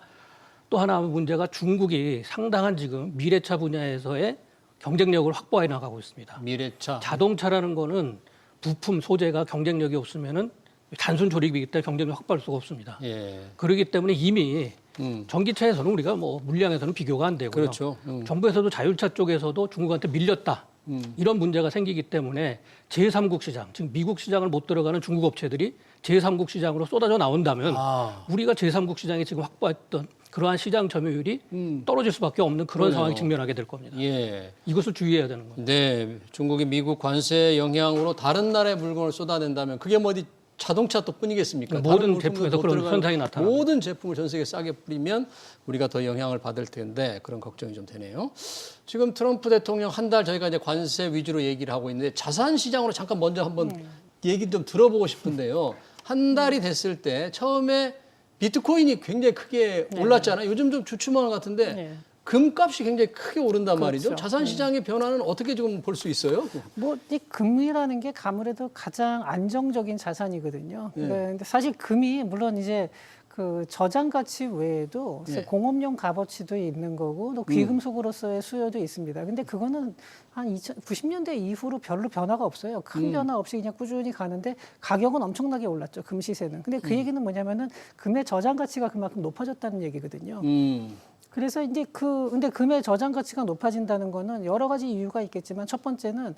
또 하나 문제가 중국이 상당한 지금 미래차 분야에서의 경쟁력을 확보해 나가고 있습니다. 미래차. 자동차라는 거는 부품 소재가 경쟁력이 없으면은 단순 조립이기 때문에 경쟁력 확보할 수가 없습니다. 예. 그렇기 때문에 이미 전기차에서는 우리가 뭐 물량에서는 비교가 안 되고요. 그렇죠. 정부에서도 자율차 쪽에서도 중국한테 밀렸다. 이런 문제가 생기기 때문에 제3국 시장, 즉 미국 시장을 못 들어가는 중국 업체들이 제3국 시장으로 쏟아져 나온다면 우리가 제3국 시장에 지금 확보했던 그러한 시장 점유율이 떨어질 수밖에 없는 그런 상황에 직면하게 될 겁니다. 예. 이것을 주의해야 되는 겁니다. 네, 중국이 미국 관세 영향으로 다른 나라의 물건을 쏟아낸다면 그게 뭐 어디 자동차 또 뿐이겠습니까? 모든 다른 물품도 제품에서 못 그런 들어가는 현상이 나타납니다. 모든 제품을 전 세계에 싸게 뿌리면 우리가 더 영향을 받을 텐데 그런 걱정이 좀 되네요. 지금 트럼프 대통령 한 달 저희가 이제 관세 위주로 얘기를 하고 있는데 자산 시장으로 잠깐 먼저 한번 얘기 좀 들어보고 싶은데요. 한 달이 됐을 때 처음에 비트코인이 굉장히 크게 올랐잖아요. 요즘 좀 주춤한 것 같은데 네. 금값이 굉장히 크게 오른단 그렇죠. 말이죠. 자산 시장의 변화는 어떻게 좀 볼 수 있어요? 뭐 이 금이라는 게 아무래도 가장 안정적인 자산이거든요. 근데 사실 금이 물론 이제 그 저장 가치 외에도 공업용 값어치도 있는 거고 또 귀금속으로서의 수요도 있습니다. 근데 그거는 한 90년대 이후로 별로 변화가 없어요. 큰 변화 없이 그냥 꾸준히 가는데 가격은 엄청나게 올랐죠. 금 시세는. 근데 그 얘기는 뭐냐면은 금의 저장 가치가 그만큼 높아졌다는 얘기거든요. 그래서 이제 근데 금의 저장 가치가 높아진다는 거는 여러 가지 이유가 있겠지만 첫 번째는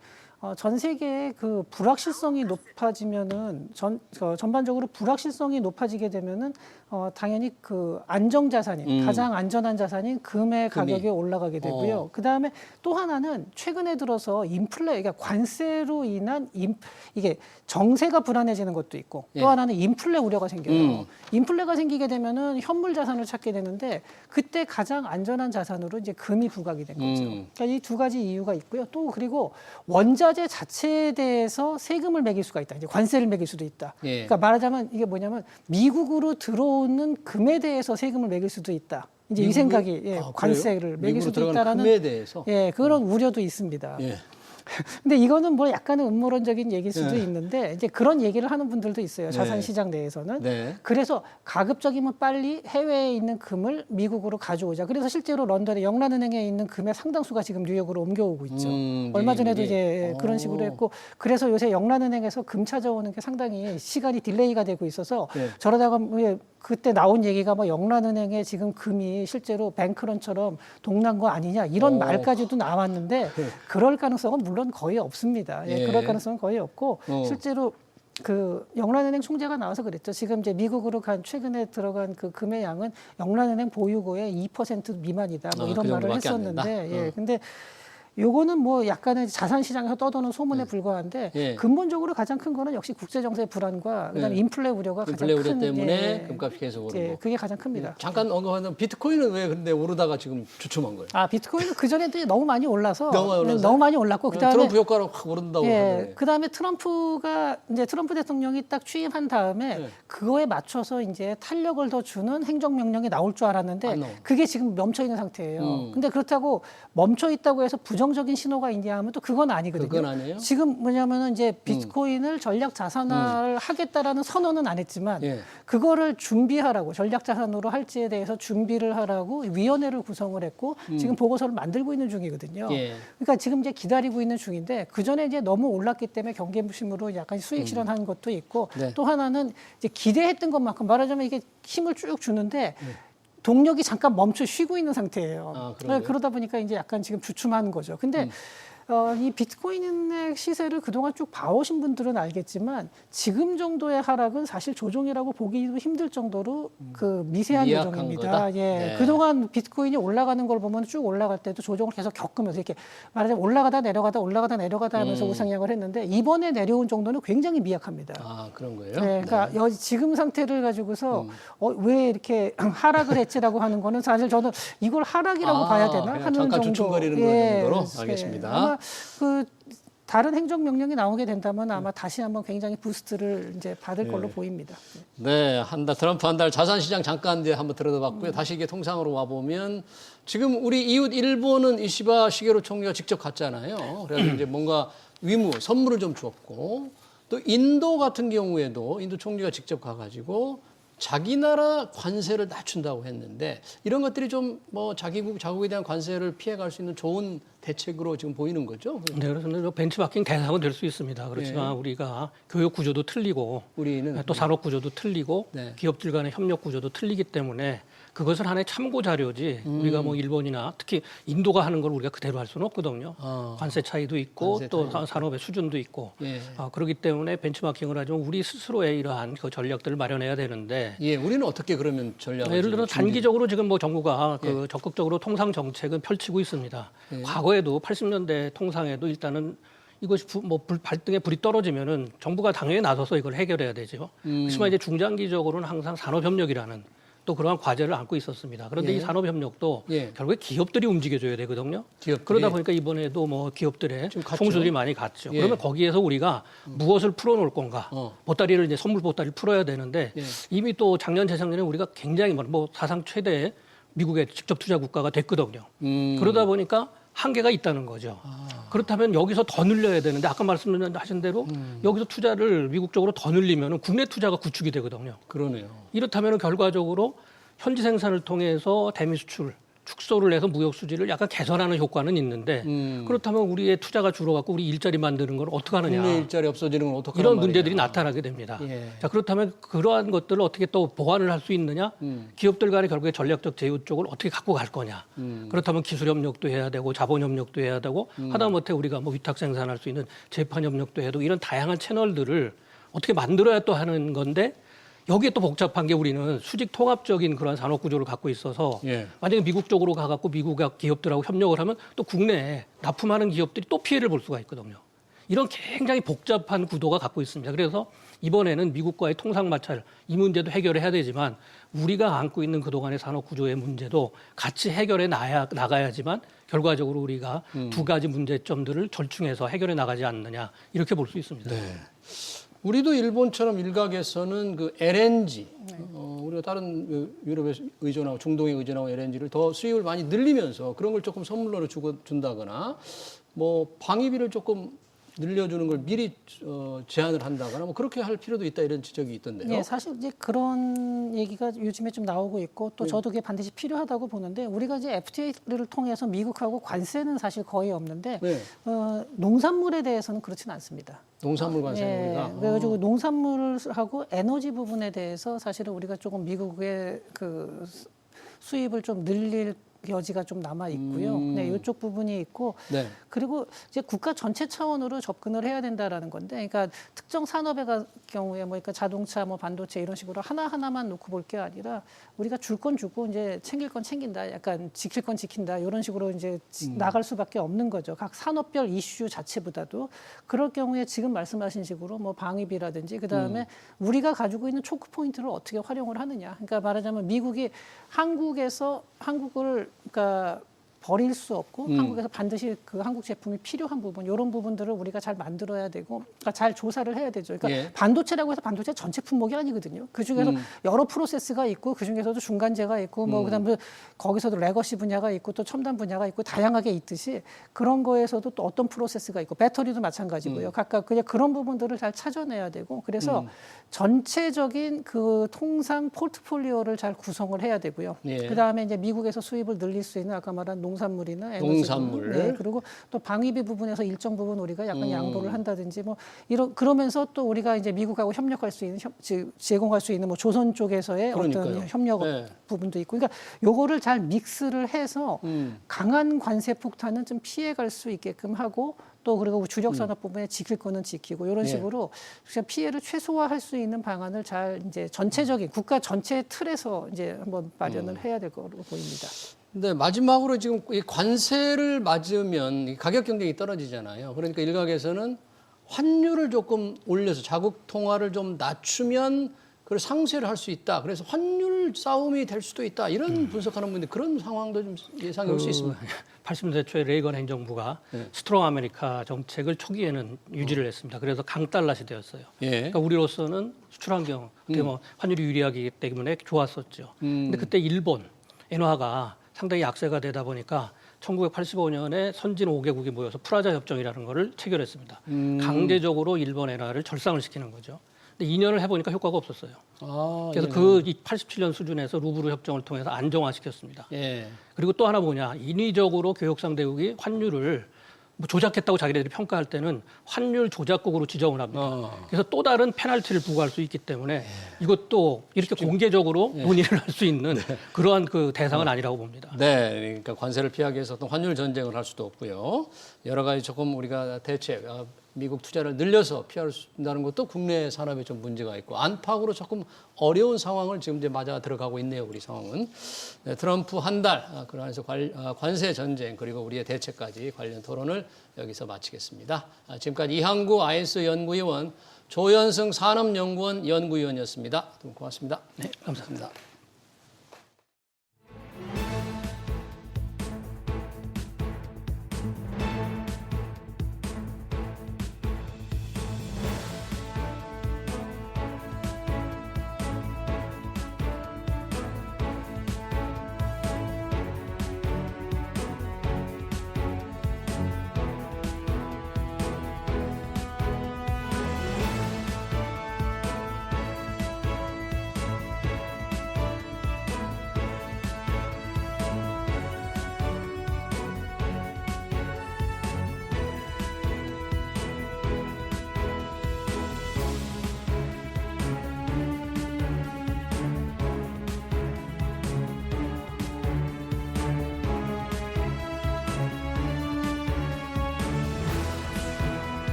전 세계의 그 불확실성이 높아지면은 전반적으로 불확실성이 높아지게 되면은 당연히 그 안정 자산인 가장 안전한 자산인 금의 가격이 올라가게 되고요. 그 다음에 또 하나는 최근에 들어서 그러니까 관세로 인한 이게 정세가 불안해지는 것도 있고 또 하나는 인플레 우려가 생겨요. 인플레가 생기게 되면은 현물 자산을 찾게 되는데 그때 가장 안전한 자산으로 이제 금이 부각이 된 거죠. 그러니까 이 두 가지 이유가 있고요. 또 그리고 원자재 자체에 대해서 세금을 매길 수가 있다. 이제 관세를 매길 수도 있다. 예. 그러니까 말하자면 이게 뭐냐면 미국으로 들어오는 금에 대해서 세금을 매길 수도 있다. 이제 이 생각이 관세를 매길 수도 있다라는 금에 대해서 그런 우려도 있습니다. 예. 근데 이거는 뭐 약간은 음모론적인 얘기일 수도 있는데 이제 그런 얘기를 하는 분들도 있어요. 자산 시장 내에서는. 네. 그래서 가급적이면 빨리 해외에 있는 금을 미국으로 가져오자. 그래서 실제로 런던의 영란은행에 있는 금의 상당수가 지금 뉴욕으로 옮겨오고 있죠. 얼마 전에도 이제 그런 식으로 했고 그래서 요새 영란은행에서 금 찾아오는 게 상당히 시간이 딜레이가 되고 있어서 저러다가 그때 나온 얘기가 뭐 영란은행에 지금 금이 실제로 뱅크런처럼 동난 거 아니냐 이런 말까지도 나왔는데 그럴 가능성은 물론 거의 없습니다. 그럴 가능성은 거의 없고 실제로 그 영란은행 총재가 나와서 그랬죠. 지금 이제 미국으로 최근에 들어간 그 금의 양은 영란은행 보유고의 2% 미만이다. 뭐 이런 그 말을 정도밖에 안 했었는데 근데 요거는 뭐 약간의 자산 시장에서 떠도는 소문에 불과한데 근본적으로 가장 큰 거는 역시 국제 정세 불안과 그다음에 인플레 우려가 가장 인플레 우려 큰 때문에 금값이 계속 오르고 그게 가장 큽니다. 잠깐 언급하는 비트코인은 왜 근데 오르다가 지금 주춤한 거예요? 비트코인은 그 전에도 너무 많이 올라서 너무 많이 올랐고 그다음에 트럼프 효과로 확 오른다고 하네. 그다음에 트럼프 대통령이 딱 취임한 다음에 그거에 맞춰서 이제 탄력을 더 주는 행정명령이 나올 줄 알았는데 그게 지금 멈춰 있는 상태예요. 근데 그렇다고 멈춰 있다고 해서 부정적인 신호가 있냐 하면 또 그건 아니거든요. 그건 아니에요? 지금 뭐냐면은 이제 비트코인을 전략 자산화를 하겠다라는 선언은 안 했지만 그거를 준비하라고 전략 자산으로 할지에 대해서 준비를 하라고 위원회를 구성을 했고 지금 보고서를 만들고 있는 중이거든요. 그러니까 지금 이제 기다리고 있는 중인데 그 전에 이제 너무 올랐기 때문에 경계무심으로 약간 수익 실현한 것도 있고 또 하나는 이제 기대했던 것만큼 말하자면 이게 힘을 쭉 주는데 동력이 잠깐 멈춰 쉬고 있는 상태예요. 그러다 보니까 이제 약간 지금 주춤하는 거죠. 근데 이 비트코인의 시세를 그동안 쭉 봐오신 분들은 알겠지만 지금 정도의 하락은 사실 조정이라고 보기도 힘들 정도로 그 미세한 조정입니다. 그동안 비트코인이 올라가는 걸 보면 쭉 올라갈 때도 조정을 계속 겪으면서 이렇게 말하자면 올라가다 내려가다 하면서 우상향을 했는데 이번에 내려온 정도는 굉장히 미약합니다. 그런 거예요? 그러니까 지금 상태를 가지고서 왜 이렇게 하락을 했지라고 하는 거는 사실 저는 이걸 하락이라고 봐야 되나 하는 잠깐 정도. 주춤거리는 정도로 알겠습니다. 아마 그 다른 행정 명령이 나오게 된다면 아마 다시 한번 굉장히 부스트를 이제 받을 걸로 보입니다. 네, 트럼프 한 달 자산 시장 잠깐 이제 한번 들여다봤고요. 다시 이게 통상으로 와 보면 지금 우리 이웃 일본은 이시바 시게루 총리가 직접 갔잖아요. 그래서 이제 뭔가 선물을 좀 주었고 또 인도 같은 경우에도 인도 총리가 직접 가가지고 자기 나라 관세를 낮춘다고 했는데 이런 것들이 좀 뭐 자국에 대한 관세를 피해갈 수 있는 좋은 대책으로 지금 보이는 거죠. 네, 그래서 벤치마킹 대상은 될 수 있습니다. 그렇지만 우리가 교육 구조도 틀리고 우리는 또 산업 구조도 틀리고 기업들 간의 협력 구조도 틀리기 때문에 그것은 하나의 참고 자료지 우리가 뭐 일본이나 특히 인도가 하는 걸 우리가 그대로 할 수는 없거든요. 관세 차이도 있고 또 산업의 수준도 있고 그렇기 때문에 벤치마킹을 하지만 우리 스스로의 이러한 그 전략들을 마련해야 되는데 우리는 어떻게 그러면 전략을 예를 들어 단기적으로 지금 뭐 정부가 그 적극적으로 통상 정책은 펼치고 있습니다. 과거에도 80년대 통상에도 일단은 이것이 발등에 불이 떨어지면은 정부가 당연히 나서서 이걸 해결해야 되죠. 그렇지만 이제 중장기적으로는 항상 산업협력이라는 또 그러한 과제를 안고 있었습니다. 그런데 이 산업협력도 결국에 기업들이 움직여줘야 되거든요. 그러다 보니까 이번에도 뭐 기업들의 총수들이 많이 갔죠. 그러면 거기에서 우리가 무엇을 풀어놓을 건가? 보따리를 이제 선물 보따리를 풀어야 되는데 이미 또 작년 재작년에 우리가 굉장히 뭐 사상 최대의 미국의 직접 투자 국가가 됐거든요. 그러다 보니까 한계가 있다는 거죠. 그렇다면 여기서 더 늘려야 되는데 아까 말씀하신 대로 여기서 투자를 미국 쪽으로 더 늘리면 국내 투자가 구축이 되거든요. 그러네요. 이렇다면 결과적으로 현지 생산을 통해서 대미 수출 축소를 해서 무역 수지를 약간 개선하는 효과는 있는데 그렇다면 우리의 투자가 줄어갖고 우리 일자리 만드는 걸 어떻게 하느냐. 국내 일자리 없어지는 건 어떻게 이런 문제들이 나타나게 됩니다. 예. 자, 그렇다면 그러한 것들을 어떻게 또 보완을 할 수 있느냐? 기업들 간의 결국에 전략적 제휴 쪽을 어떻게 갖고 갈 거냐? 그렇다면 기술 협력도 해야 되고 자본 협력도 해야 되고 하다못해 우리가 뭐 위탁 생산할 수 있는 재판 협력도 해도 이런 다양한 채널들을 어떻게 만들어야 또 하는 건데 여기에 또 복잡한 게 우리는 수직 통합적인 그런 산업 구조를 갖고 있어서 예. 만약에 미국 쪽으로 가갖고 미국 기업들하고 협력을 하면 또 국내에 납품하는 기업들이 또 피해를 볼 수가 있거든요. 이런 굉장히 복잡한 구도가 갖고 있습니다. 그래서 이번에는 미국과의 통상 마찰 이 문제도 해결해야 되지만 우리가 안고 있는 그동안의 산업 구조의 문제도 같이 해결해 나가야지만 결과적으로 우리가 두 가지 문제점들을 절충해서 해결해 나가지 않느냐 이렇게 볼 수 있습니다. 네. 우리도 일본처럼 일각에서는 그 LNG, 우리가 다른 유럽에 의존하고 중동에 의존하고 LNG를 더 수입을 많이 늘리면서 그런 걸 조금 선물로 준다거나 뭐 방위비를 조금 늘려주는 걸 미리 제한을 한다거나 뭐 그렇게 할 필요도 있다 이런 지적이 있던데요. 네, 사실 이제 그런 얘기가 요즘에 좀 나오고 있고 또 저도 그게 반드시 필요하다고 보는데 우리가 이제 FTA를 통해서 미국하고 관세는 사실 거의 없는데 네. 농산물에 대해서는 그렇지는 않습니다. 농산물 관세는 우리가. 그래가지고 농산물하고 에너지 부분에 대해서 사실은 우리가 조금 미국의 그 수입을 좀 늘릴 여지가 좀 남아 있고요. 네, 이쪽 부분이 있고, 네. 그리고 이제 국가 전체 차원으로 접근을 해야 된다라는 건데, 그러니까 특정 산업의 경우에 뭐 그러니까 자동차, 뭐 반도체 이런 식으로 하나 하나만 놓고 볼 게 아니라 우리가 줄 건 주고 이제 챙길 건 챙긴다, 약간 지킬 건 지킨다 이런 식으로 이제 나갈 수밖에 없는 거죠. 각 산업별 이슈 자체보다도 그럴 경우에 지금 말씀하신 식으로 뭐 방위비라든지 그 다음에 우리가 가지고 있는 초크 포인트를 어떻게 활용을 하느냐. 그러니까 말하자면 미국이 한국을 그러니까 버릴 수 없고 한국에서 반드시 그 한국 제품이 필요한 부분 이런 부분들을 우리가 잘 만들어야 되고 그러니까 잘 조사를 해야 되죠. 그러니까 예. 반도체라고 해서 반도체 전체 품목이 아니거든요. 그 중에서 여러 프로세스가 있고 그 중에서도 중간재가 있고 뭐 그다음에 거기서도 레거시 분야가 있고 또 첨단 분야가 있고 다양하게 있듯이 그런 거에서도 또 어떤 프로세스가 있고 배터리도 마찬가지고요. 각각 그냥 그런 부분들을 잘 찾아내야 되고 그래서 전체적인 그 통상 포트폴리오를 잘 구성을 해야 되고요. 예. 그다음에 이제 미국에서 수입을 늘릴 수 있는 아까 말한 농산물이나 에너지 농산물. 네, 그리고 또 방위비 부분에서 일정 부분 우리가 약간 양보를 한다든지 뭐 그러면서 또 우리가 이제 미국하고 협력할 수 있는 제공할 수 있는 뭐 조선 쪽에서의 그러니까요. 어떤 협력 네. 부분도 있고 그러니까 요거를 잘 믹스를 해서 강한 관세 폭탄은 좀 피해갈 수 있게끔 하고 또 그리고 주력 산업 부분에 지킬 거는 지키고 이런 식으로 피해를 최소화할 수 있는 방안을 잘 이제 전체적인 국가 전체 틀에서 이제 한번 마련을 해야 될 거로 보입니다. 근데 마지막으로 지금 이 관세를 맞으면 이 가격 경쟁이 떨어지잖아요. 그러니까 일각에서는 환율을 조금 올려서 자국 통화를 좀 낮추면 그걸 상쇄를 할 수 있다. 그래서 환율 싸움이 될 수도 있다. 이런 분석하는 분들 그런 상황도 좀 예상해 올 수 있습니다. 80년대 초에 레이건 행정부가 스트롱 아메리카 정책을 초기에는 유지를 했습니다. 그래서 강달러 시대였어요. 예. 그러니까 우리로서는 수출 환경, 그때 뭐 환율이 유리하기 때문에 좋았었죠. 근데 그때 일본 엔화가 상당히 약세가 되다 보니까 1985년에 선진 5개국이 모여서 프라자 협정이라는 거를 체결했습니다. 강제적으로 일본 엔화를 절상을 시키는 거죠. 근데 2년을 해보니까 효과가 없었어요. 그래서 그 87년 수준에서 루브르 협정을 통해서 안정화시켰습니다. 예. 그리고 또 하나 뭐냐, 인위적으로 교역상 대국이 환율을 뭐 조작했다고 자기네들이 평가할 때는 환율 조작국으로 지정을 합니다. 그래서 또 다른 페널티를 부과할 수 있기 때문에 이것도 이렇게 공개적으로 논의를 할 수 있는 그러한 그 대상은 아니라고 봅니다. 네, 그러니까 관세를 피하기 위해서 어떤 환율 전쟁을 할 수도 없고요. 여러 가지 조금 우리가 대책, 미국 투자를 늘려서 피할 수 있다는 것도 국내 산업에 좀 문제가 있고 안팎으로 조금 어려운 상황을 지금 이제 맞아 들어가고 있네요. 우리 상황은. 네, 트럼프 한 달, 그 안에서 관세 전쟁 그리고 우리의 대책까지 관련 토론을 여기서 마치겠습니다. 지금까지 이항구 IS 연구위원 조현승 산업연구원 연구위원이었습니다. 두 분 고맙습니다. 네, 감사합니다.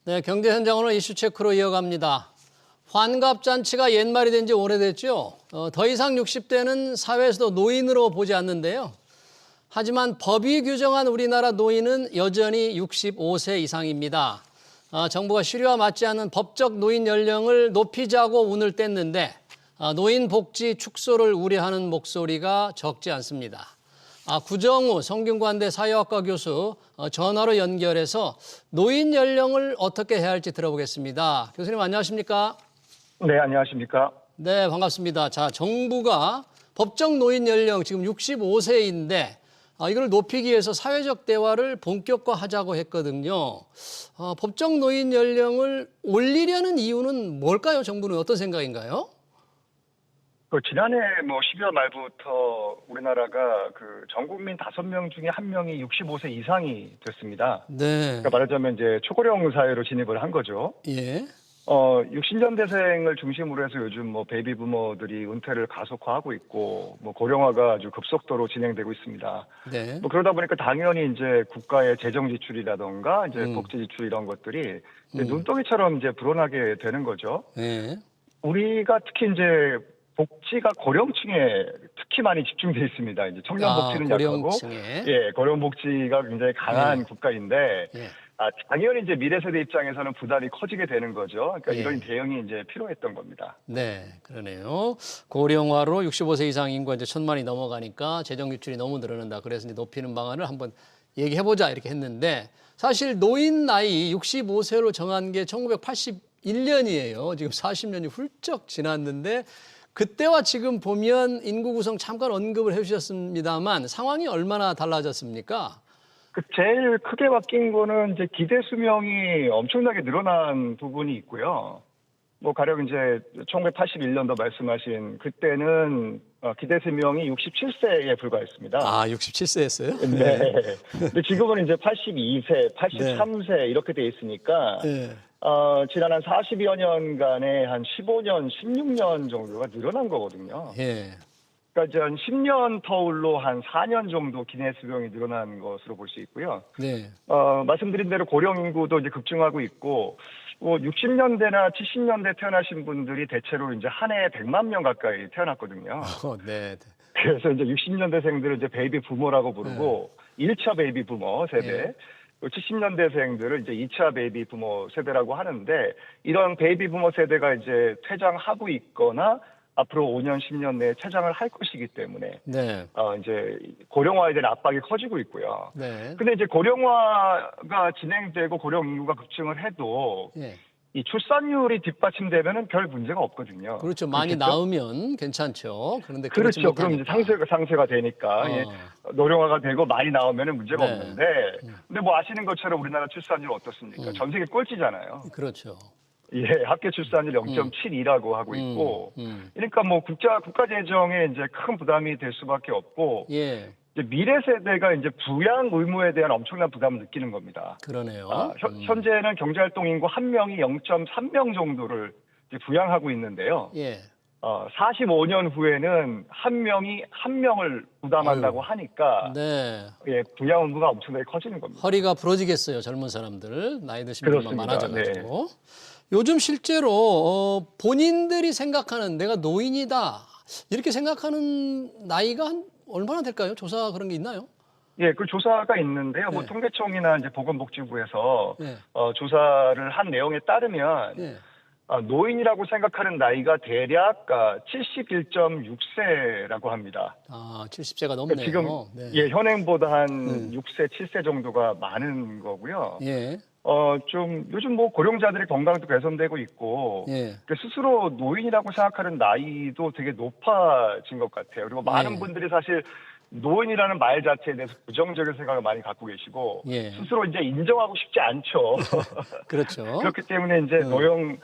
네, 경제 현장 오늘 이슈 체크로 이어갑니다. 환갑잔치가 옛말이 된 지 오래됐죠. 더 이상 60대는 사회에서도 노인으로 보지 않는데요. 하지만 법이 규정한 우리나라 노인은 여전히 65세 이상입니다. 정부가 실효와 맞지 않는 법적 노인 연령을 높이자고 운을 뗐는데 노인 복지 축소를 우려하는 목소리가 적지 않습니다. 구정우 성균관대 사회학과 교수 전화로 연결해서 노인 연령을 어떻게 해야 할지 들어보겠습니다. 교수님 안녕하십니까? 네, 안녕하십니까? 네, 반갑습니다. 자, 정부가 법정 노인 연령 지금 65세인데 이걸 높이기 위해서 사회적 대화를 본격화하자고 했거든요. 법정 노인 연령을 올리려는 이유는 뭘까요? 정부는 어떤 생각인가요? 지난해 12월 말부터 우리나라가 전 국민 5명 중에 1명이 65세 이상이 됐습니다. 네. 그러니까 말하자면 이제 초고령 사회로 진입을 한 거죠. 예. 60년대생을 중심으로 해서 요즘 베이비 부머들이 은퇴를 가속화하고 있고 고령화가 아주 급속도로 진행되고 있습니다. 네. 그러다 보니까 당연히 이제 국가의 재정 지출이라던가 이제 복지 지출 이런 것들이 이제 눈덩이처럼 이제 불어나게 되는 거죠. 예. 우리가 특히 이제 복지가 고령층에 특히 많이 집중돼 있습니다. 이제 청년 복지는 약하고, 고령층에. 예, 고령 복지가 굉장히 강한 국가인데, 예. 당연히 이제 미래 세대 입장에서는 부담이 커지게 되는 거죠. 그러니까 예. 이런 대응이 이제 필요했던 겁니다. 네, 그러네요. 고령화로 65세 이상 인구가 이제 1,000만이 넘어가니까 재정 유출이 너무 늘어난다. 그래서 이제 높이는 방안을 한번 얘기해보자 이렇게 했는데 사실 노인 나이 65세로 정한 게 1981년이에요. 지금 40년이 훌쩍 지났는데 그때와 지금 보면 인구 구성 잠깐 언급을 해주셨습니다만 상황이 얼마나 달라졌습니까? 제일 크게 바뀐 거는 이제 기대 수명이 엄청나게 늘어난 부분이 있고요. 가령 이제 1981년도 말씀하신 그때는 기대 수명이 67세에 불과했습니다. 67세였어요? 네. 근데 지금은 이제 82세, 83세 이렇게 돼 있으니까 네. 지난 한 40여 년간에 한 15년, 16년 정도가 늘어난 거거든요. 예. 그러니까 이제 한 10년 터울로 한 4년 정도 기내 수명이 늘어난 것으로 볼 수 있고요. 네. 말씀드린 대로 고령 인구도 이제 급증하고 있고, 60년대나 70년대 태어나신 분들이 대체로 이제 한 해에 100만 명 가까이 태어났거든요. 네. 그래서 이제 60년대생들을 이제 베이비 부모라고 부르고, 1차 베이비 부모 세대, 70년대생들을 이제 2차 베이비 부모 세대라고 하는데, 이런 베이비 부모 세대가 이제 퇴장하고 있거나 앞으로 5년, 10년 내에 퇴장을 할 것이기 때문에 네. 이제 고령화에 대한 압박이 커지고 있고요. 네. 근데 이제 고령화가 진행되고 고령 인구가 급증을 해도 예. 이 출산율이 뒷받침되면은 별 문제가 없거든요. 그렇죠. 많이 그렇겠죠? 낳으면 괜찮죠. 그런데 그렇지 그렇죠. 그럼 이제 못하니까. 상세가 되니까 예, 노령화가 되고 많이 나오면은 문제가 네. 없는데 근데 아시는 것처럼 우리나라 출산율 어떻습니까? 전 세계 꼴찌잖아요. 그렇죠. 예, 합계 출산율 0.72라고 하고 있고, 그러니까 국가 재정에 이제 큰 부담이 될 수밖에 없고, 예. 이제 미래 세대가 이제 부양 의무에 대한 엄청난 부담을 느끼는 겁니다. 그러네요. 현재는 경제활동 인구 1명이 0.3명 정도를 이제 부양하고 있는데요. 예. 45년 후에는 1명이 1명을 부담한다고 하니까, 네. 예, 부양 의무가 엄청나게 커지는 겁니다. 허리가 부러지겠어요. 젊은 사람들. 나이 드신 분만 그렇습니다. 많아져가지고. 요즘 실제로 본인들이 생각하는 내가 노인이다 이렇게 생각하는 나이가 한 얼마나 될까요? 조사 그런 게 있나요? 예, 그 조사가 있는데요. 네. 통계청이나 이제 보건복지부에서 네. 조사를 한 내용에 따르면 예. 노인이라고 생각하는 나이가 대략 71.6세라고 합니다. 70세가 그러니까 넘네요. 지금 네. 예, 현행보다 한 6세, 7세 정도가 많은 거고요. 예. 좀 요즘 고령자들의 건강도 개선되고 있고 예. 스스로 노인이라고 생각하는 나이도 되게 높아진 것 같아요. 그리고 많은 예. 분들이 사실 노인이라는 말 자체에 대해서 부정적인 생각을 많이 갖고 계시고 예. 스스로 이제 인정하고 싶지 않죠. 그렇죠. 그렇기 때문에 이제 노령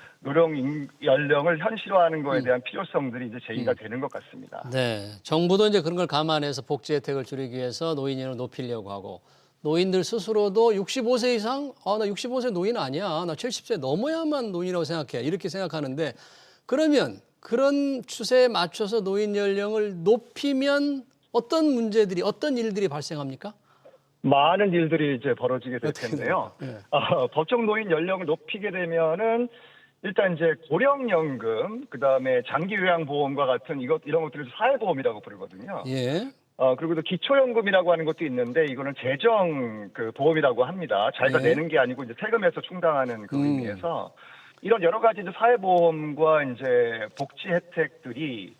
연령을 현실화하는 거에 대한 필요성들이 이제 제기가 되는 것 같습니다. 네. 정부도 이제 그런 걸 감안해서 복지 혜택을 줄이기 위해서 노인 연령을 높이려고 하고 노인들 스스로도 65세 이상, 나 65세 노인 아니야. 나 70세 넘어야만 노인이라고 생각해. 이렇게 생각하는데 그러면 그런 추세에 맞춰서 노인 연령을 높이면 어떤 문제들이, 어떤 일들이 발생합니까? 많은 일들이 이제 벌어지게 될 텐데요. 네. 법정 노인 연령을 높이게 되면은 일단 이제 고령연금, 그다음에 장기요양보험과 같은 이런 것들을 사회보험이라고 부르거든요. 예. 그리고 또 기초연금이라고 하는 것도 있는데 이거는 재정 그 보험이라고 합니다. 자기가 네. 내는 게 아니고 이제 세금에서 충당하는 그 의미에서 이런 여러 가지 이제 사회보험과 이제 복지 혜택들이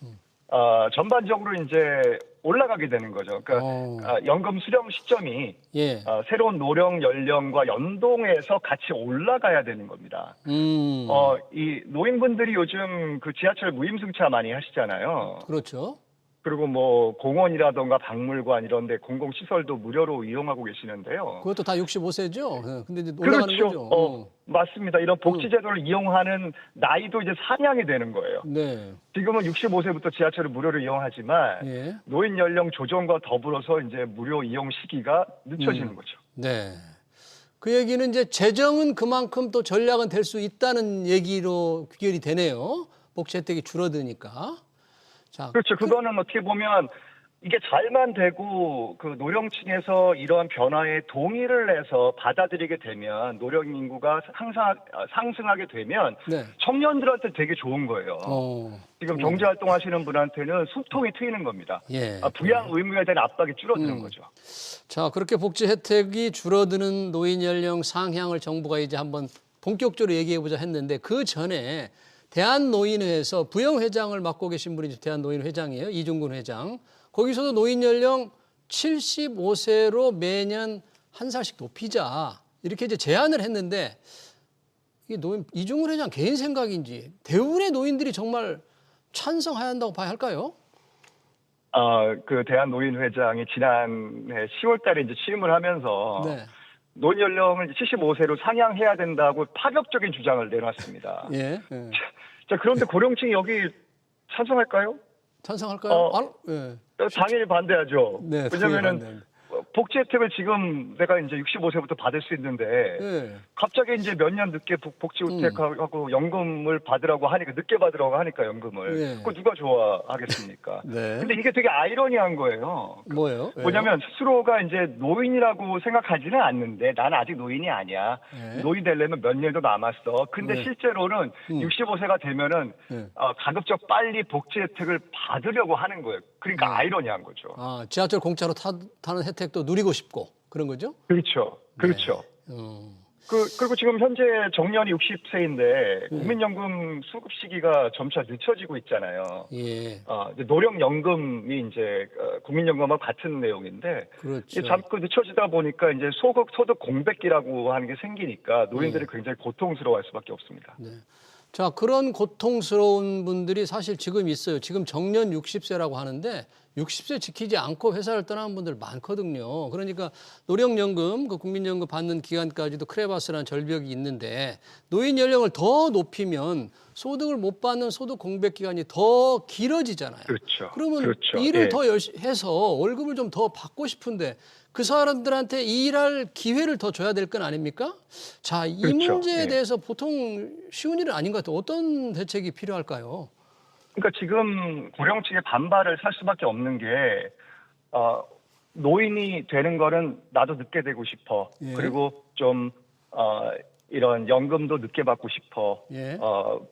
전반적으로 이제 올라가게 되는 거죠. 그러니까 연금 수령 시점이 예. 새로운 노령 연령과 연동해서 같이 올라가야 되는 겁니다. 이 노인분들이 요즘 그 지하철 무임승차 많이 하시잖아요. 그렇죠. 그리고 뭐 공원이라던가 박물관 이런 데 공공시설도 무료로 이용하고 계시는데요. 그것도 다 65세죠. 근데 이제 올라가는 그렇죠. 거죠. 맞습니다. 이런 복지제도를 이용하는 나이도 이제 상향이 되는 거예요. 네. 지금은 65세부터 지하철을 무료로 이용하지만 예. 노인 연령 조정과 더불어서 이제 무료 이용 시기가 늦춰지는 거죠. 네. 그 얘기는 이제 재정은 그만큼 또 전략은 될 수 있다는 얘기로 귀결이 되네요. 복지 혜택이 줄어드니까. 자, 그렇죠. 그거는 어떻게 보면 이게 잘만 되고 그 노령층에서 이러한 변화에 동의를 해서 받아들이게 되면 노령 인구가 항상 상승하게 되면 네. 청년들한테 되게 좋은 거예요. 지금 경제활동 하시는 분한테는 숨통이 트이는 겁니다. 예. 부양 의무에 대한 압박이 줄어드는 거죠. 자, 그렇게 복지 혜택이 줄어드는 노인 연령 상향을 정부가 이제 한번 본격적으로 얘기해보자 했는데 그 전에 대한노인회에서 부영회장을 맡고 계신 분이 대한노인회장이에요. 이중근 회장. 거기서도 노인 연령 75세로 매년 한 살씩 높이자 이렇게 이제 제안을 했는데 이게 이중근 회장 개인 생각인지 대부분의 노인들이 정말 찬성해야 한다고 봐야 할까요? 그 대한노인회장이 지난해 10월 달에 이제 취임을 하면서 네. 노인 연령을 75세로 상향해야 된다고 파격적인 주장을 내놨습니다. 예. 예. 자, 그런데 고령층이 여기 찬성할까요? 찬성할까요? 예. 당연히 반대하죠. 네, 왜냐면은 복지 혜택을 지금 내가 이제 65세부터 받을 수 있는데 예. 갑자기 이제 몇 년 늦게 복지 혜택하고 연금을 받으라고 하니까 늦게 받으라고 하니까 연금을 예. 그거 누가 좋아하겠습니까? 네. 근데 이게 되게 아이러니한 거예요. 뭐예요? 뭐냐면 스스로가 이제 노인이라고 생각하지는 않는데 나는 아직 노인이 아니야. 네. 노인 되려면 몇 년도 남았어. 근데 네. 실제로는 65세가 되면은 네. 가급적 빨리 복지 혜택을 받으려고 하는 거예요. 그러니까 아이러니한 거죠. 지하철 공짜로 타는 혜택도 누리고 싶고 그런 거죠? 그렇죠. 그렇죠. 네. 그리고 지금 현재 정년이 60세인데 국민연금 수급 시기가 점차 늦춰지고 있잖아요. 예. 이제 노령연금이 이제 국민연금하고 같은 내용인데 그렇죠. 자꾸 늦춰지다 보니까 이제 소득 공백기라고 하는 게 생기니까 노인들이 굉장히 고통스러워할 수밖에 없습니다. 네. 자, 그런 고통스러운 분들이 사실 지금 있어요. 지금 정년 60세라고 하는데 60세 지키지 않고 회사를 떠나는 분들 많거든요. 그러니까 노령연금, 그 국민연금 받는 기간까지도 크레바스라는 절벽이 있는데 노인 연령을 더 높이면 소득을 못 받는 소득 공백 기간이 더 길어지잖아요. 그렇죠. 그러면 그렇죠. 일을 예. 더 열심히 해서 월급을 좀 더 받고 싶은데 그 사람들한테 일할 기회를 더 줘야 될 건 아닙니까? 자, 이 그렇죠. 문제에 예. 대해서 보통 쉬운 일은 아닌 것 같아요. 어떤 대책이 필요할까요? 그러니까 지금 고령층의 반발을 살 수밖에 없는 게 노인이 되는 거는 나도 늦게 되고 싶어. 예. 그리고 좀 이런 연금도 늦게 받고 싶어. 예.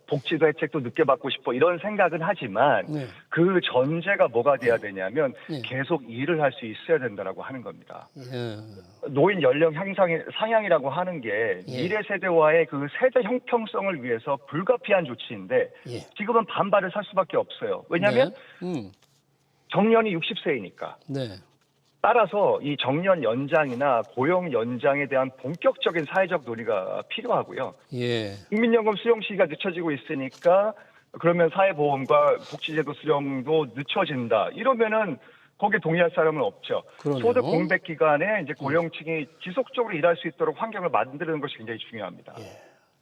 복지도 혜택도 늦게 받고 싶어. 이런 생각은 하지만 네. 그 전제가 뭐가 돼야 되냐면 네. 계속 일을 할 수 있어야 된다라고 하는 겁니다. 예. 노인 연령 상향이라고 하는 게 예. 미래 세대와의 그 세대 형평성을 위해서 불가피한 조치인데 예. 지금은 반발을 살 수밖에 없어요. 왜냐하면 네. 정년이 60세이니까. 네. 따라서 이 정년 연장이나 고용 연장에 대한 본격적인 사회적 논의가 필요하고요. 예. 국민연금 수령 시기가 늦춰지고 있으니까 그러면 사회보험과 복지제도 수령도 늦춰진다. 이러면은 거기에 동의할 사람은 없죠. 그러네요. 소득 공백 기간에 이제 고령층이 지속적으로 일할 수 있도록 환경을 만드는 것이 굉장히 중요합니다.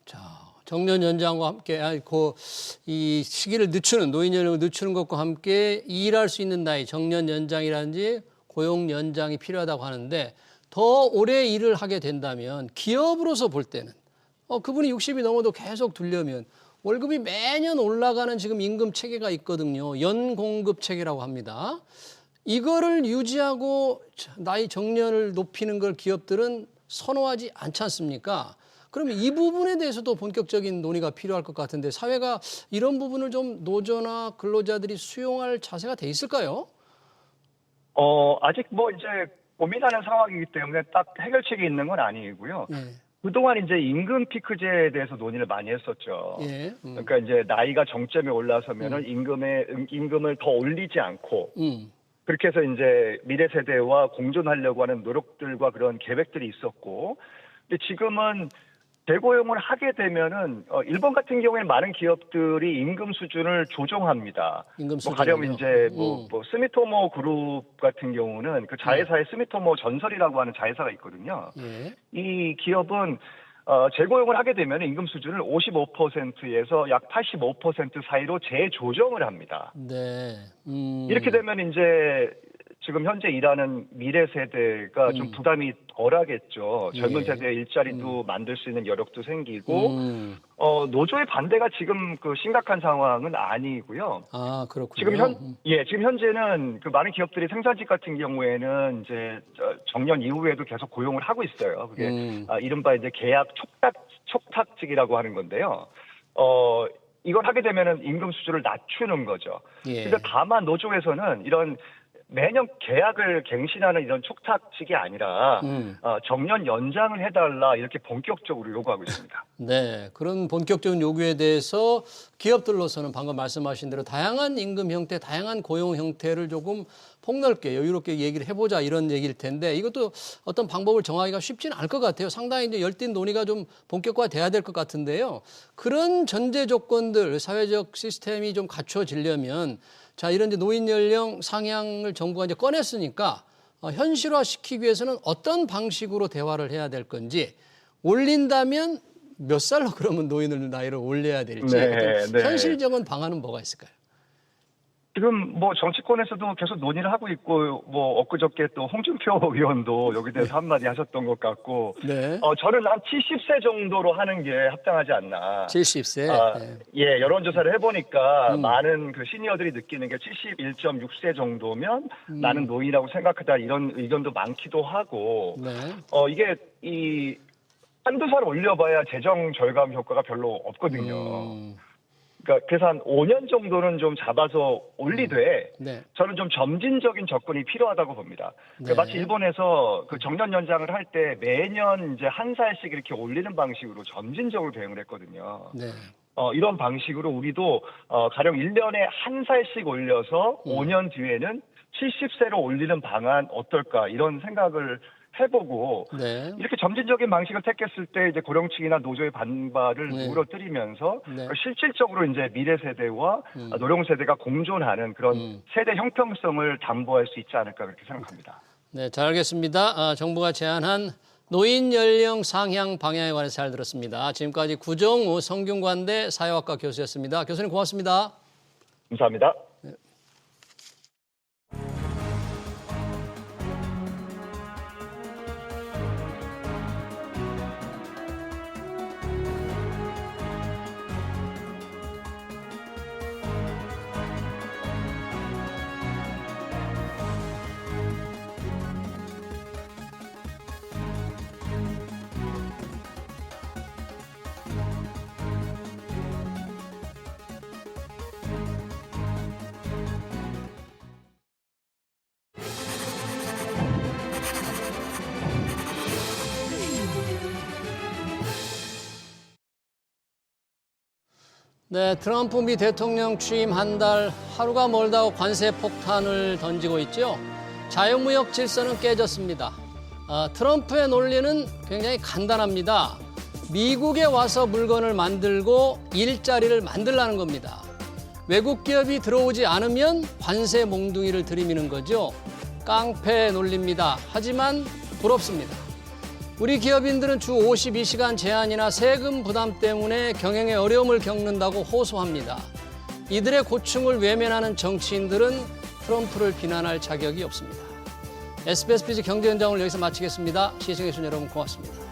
자, 정년 연장과 함께 이 시기를 늦추는 노인 연령을 늦추는 것과 함께 일할 수 있는 나이 정년 연장이라든지 고용 연장이 필요하다고 하는데 더 오래 일을 하게 된다면 기업으로서 볼 때는 그분이 60이 넘어도 계속 두려면 월급이 매년 올라가는 지금 임금 체계가 있거든요. 연공급 체계라고 합니다. 이거를 유지하고 나이 정년을 높이는 걸 기업들은 선호하지 않지 않습니까? 그러면 이 부분에 대해서도 본격적인 논의가 필요할 것 같은데 사회가 이런 부분을 좀 노조나 근로자들이 수용할 자세가 돼 있을까요? 아직 뭐 이제 고민하는 상황이기 때문에 딱 해결책이 있는 건 아니고요. 예. 그동안 이제 임금 피크제에 대해서 논의를 많이 했었죠. 예. 그러니까 이제 나이가 정점에 올라서면은 임금을 더 올리지 않고 그렇게 해서 이제 미래 세대와 공존하려고 하는 노력들과 그런 계획들이 있었고, 근데 지금은 재고용을 하게 되면은 일본 같은 경우에는 많은 기업들이 임금 수준을 조정합니다. 임금 뭐 가령 수준을요? 이제 뭐 스미토모 그룹 같은 경우는 그 자회사에 스미토모 전설이라고 하는 자회사가 있거든요. 예. 이 기업은 재고용을 하게 되면 임금 수준을 55%에서 약 85% 사이로 재조정을 합니다. 네. 이렇게 되면 이제 지금 현재 일하는 미래 세대가 좀 부담이 덜하겠죠. 젊은 예. 세대의 일자리도 만들 수 있는 여력도 생기고 노조의 반대가 지금 그 심각한 상황은 아니고요. 아, 그렇군요. 지금 현재는 그 많은 기업들이 생산직 같은 경우에는 이제 정년 이후에도 계속 고용을 하고 있어요. 그게 이른바 이제 계약 촉탁직이라고 하는 건데요. 이걸 하게 되면은 임금 수준을 낮추는 거죠. 예. 근데 다만 노조에서는 이런 매년 계약을 갱신하는 이런 촉탁직이 아니라 정년 연장을 해달라 이렇게 본격적으로 요구하고 있습니다. 네, 그런 본격적인 요구에 대해서 기업들로서는 방금 말씀하신 대로 다양한 임금 형태, 다양한 고용 형태를 조금 폭넓게 여유롭게 얘기를 해보자 이런 얘기일 텐데 이것도 어떤 방법을 정하기가 쉽지는 않을 것 같아요. 상당히 이제 열띤 논의가 좀 본격화돼야 될 것 같은데요. 그런 전제 조건들, 사회적 시스템이 좀 갖춰지려면 자, 이런 이제 노인 연령 상향을 정부가 이제 꺼냈으니까 현실화시키기 위해서는 어떤 방식으로 대화를 해야 될 건지 올린다면 몇 살로 그러면 노인을 나이를 올려야 될지 현실적인 방안은 뭐가 있을까요? 지금 뭐 정치권에서도 계속 논의를 하고 있고 뭐 엊그저께 또 홍준표 의원도 여기 대해서 한마디 하셨던 것 같고 네. 저는 한 70세 정도로 하는 게 합당하지 않나. 70세. 네. 예, 여론조사를 해보니까 많은 그 시니어들이 느끼는 게 71.6세 정도면 나는 노인이라고 생각하다 이런 의견도 많기도 하고 네. 이게 이 한두 살 올려봐야 재정 절감 효과가 별로 없거든요. 그래서 한 5년 정도는 좀 잡아서 올리되 네. 저는 좀 점진적인 접근이 필요하다고 봅니다. 네. 마치 일본에서 그 정년 연장을 할 때 매년 이제 한 살씩 이렇게 올리는 방식으로 점진적으로 대응을 했거든요. 네. 이런 방식으로 우리도 가령 1년에 한 살씩 올려서 5년 뒤에는 70세로 올리는 방안 어떨까 이런 생각을 해보고 네. 이렇게 점진적인 방식을 택했을 때 이제 고령층이나 노조의 반발을 네. 누그러뜨리면서 네. 실질적으로 이제 미래 세대와 노령 세대가 공존하는 그런 세대 형평성을 담보할 수 있지 않을까 그렇게 생각합니다. 네, 잘 알겠습니다. 정부가 제안한 노인 연령 상향 방향에 관해서 잘 들었습니다. 지금까지 구정우 성균관대 사회학과 교수였습니다. 교수님 고맙습니다. 감사합니다. 네, 트럼프 미 대통령 취임 한 달 하루가 멀다고 관세 폭탄을 던지고 있죠. 자유무역 질서는 깨졌습니다. 트럼프의 논리는 굉장히 간단합니다. 미국에 와서 물건을 만들고 일자리를 만들라는 겁니다. 외국 기업이 들어오지 않으면 관세 몽둥이를 들이미는 거죠. 깡패 논리입니다. 하지만 부럽습니다. 우리 기업인들은 주 52시간 제한이나 세금 부담 때문에 경영에 어려움을 겪는다고 호소합니다. 이들의 고충을 외면하는 정치인들은 트럼프를 비난할 자격이 없습니다. SBS 경제 현장을 여기서 마치겠습니다. 시청해주신 여러분 고맙습니다.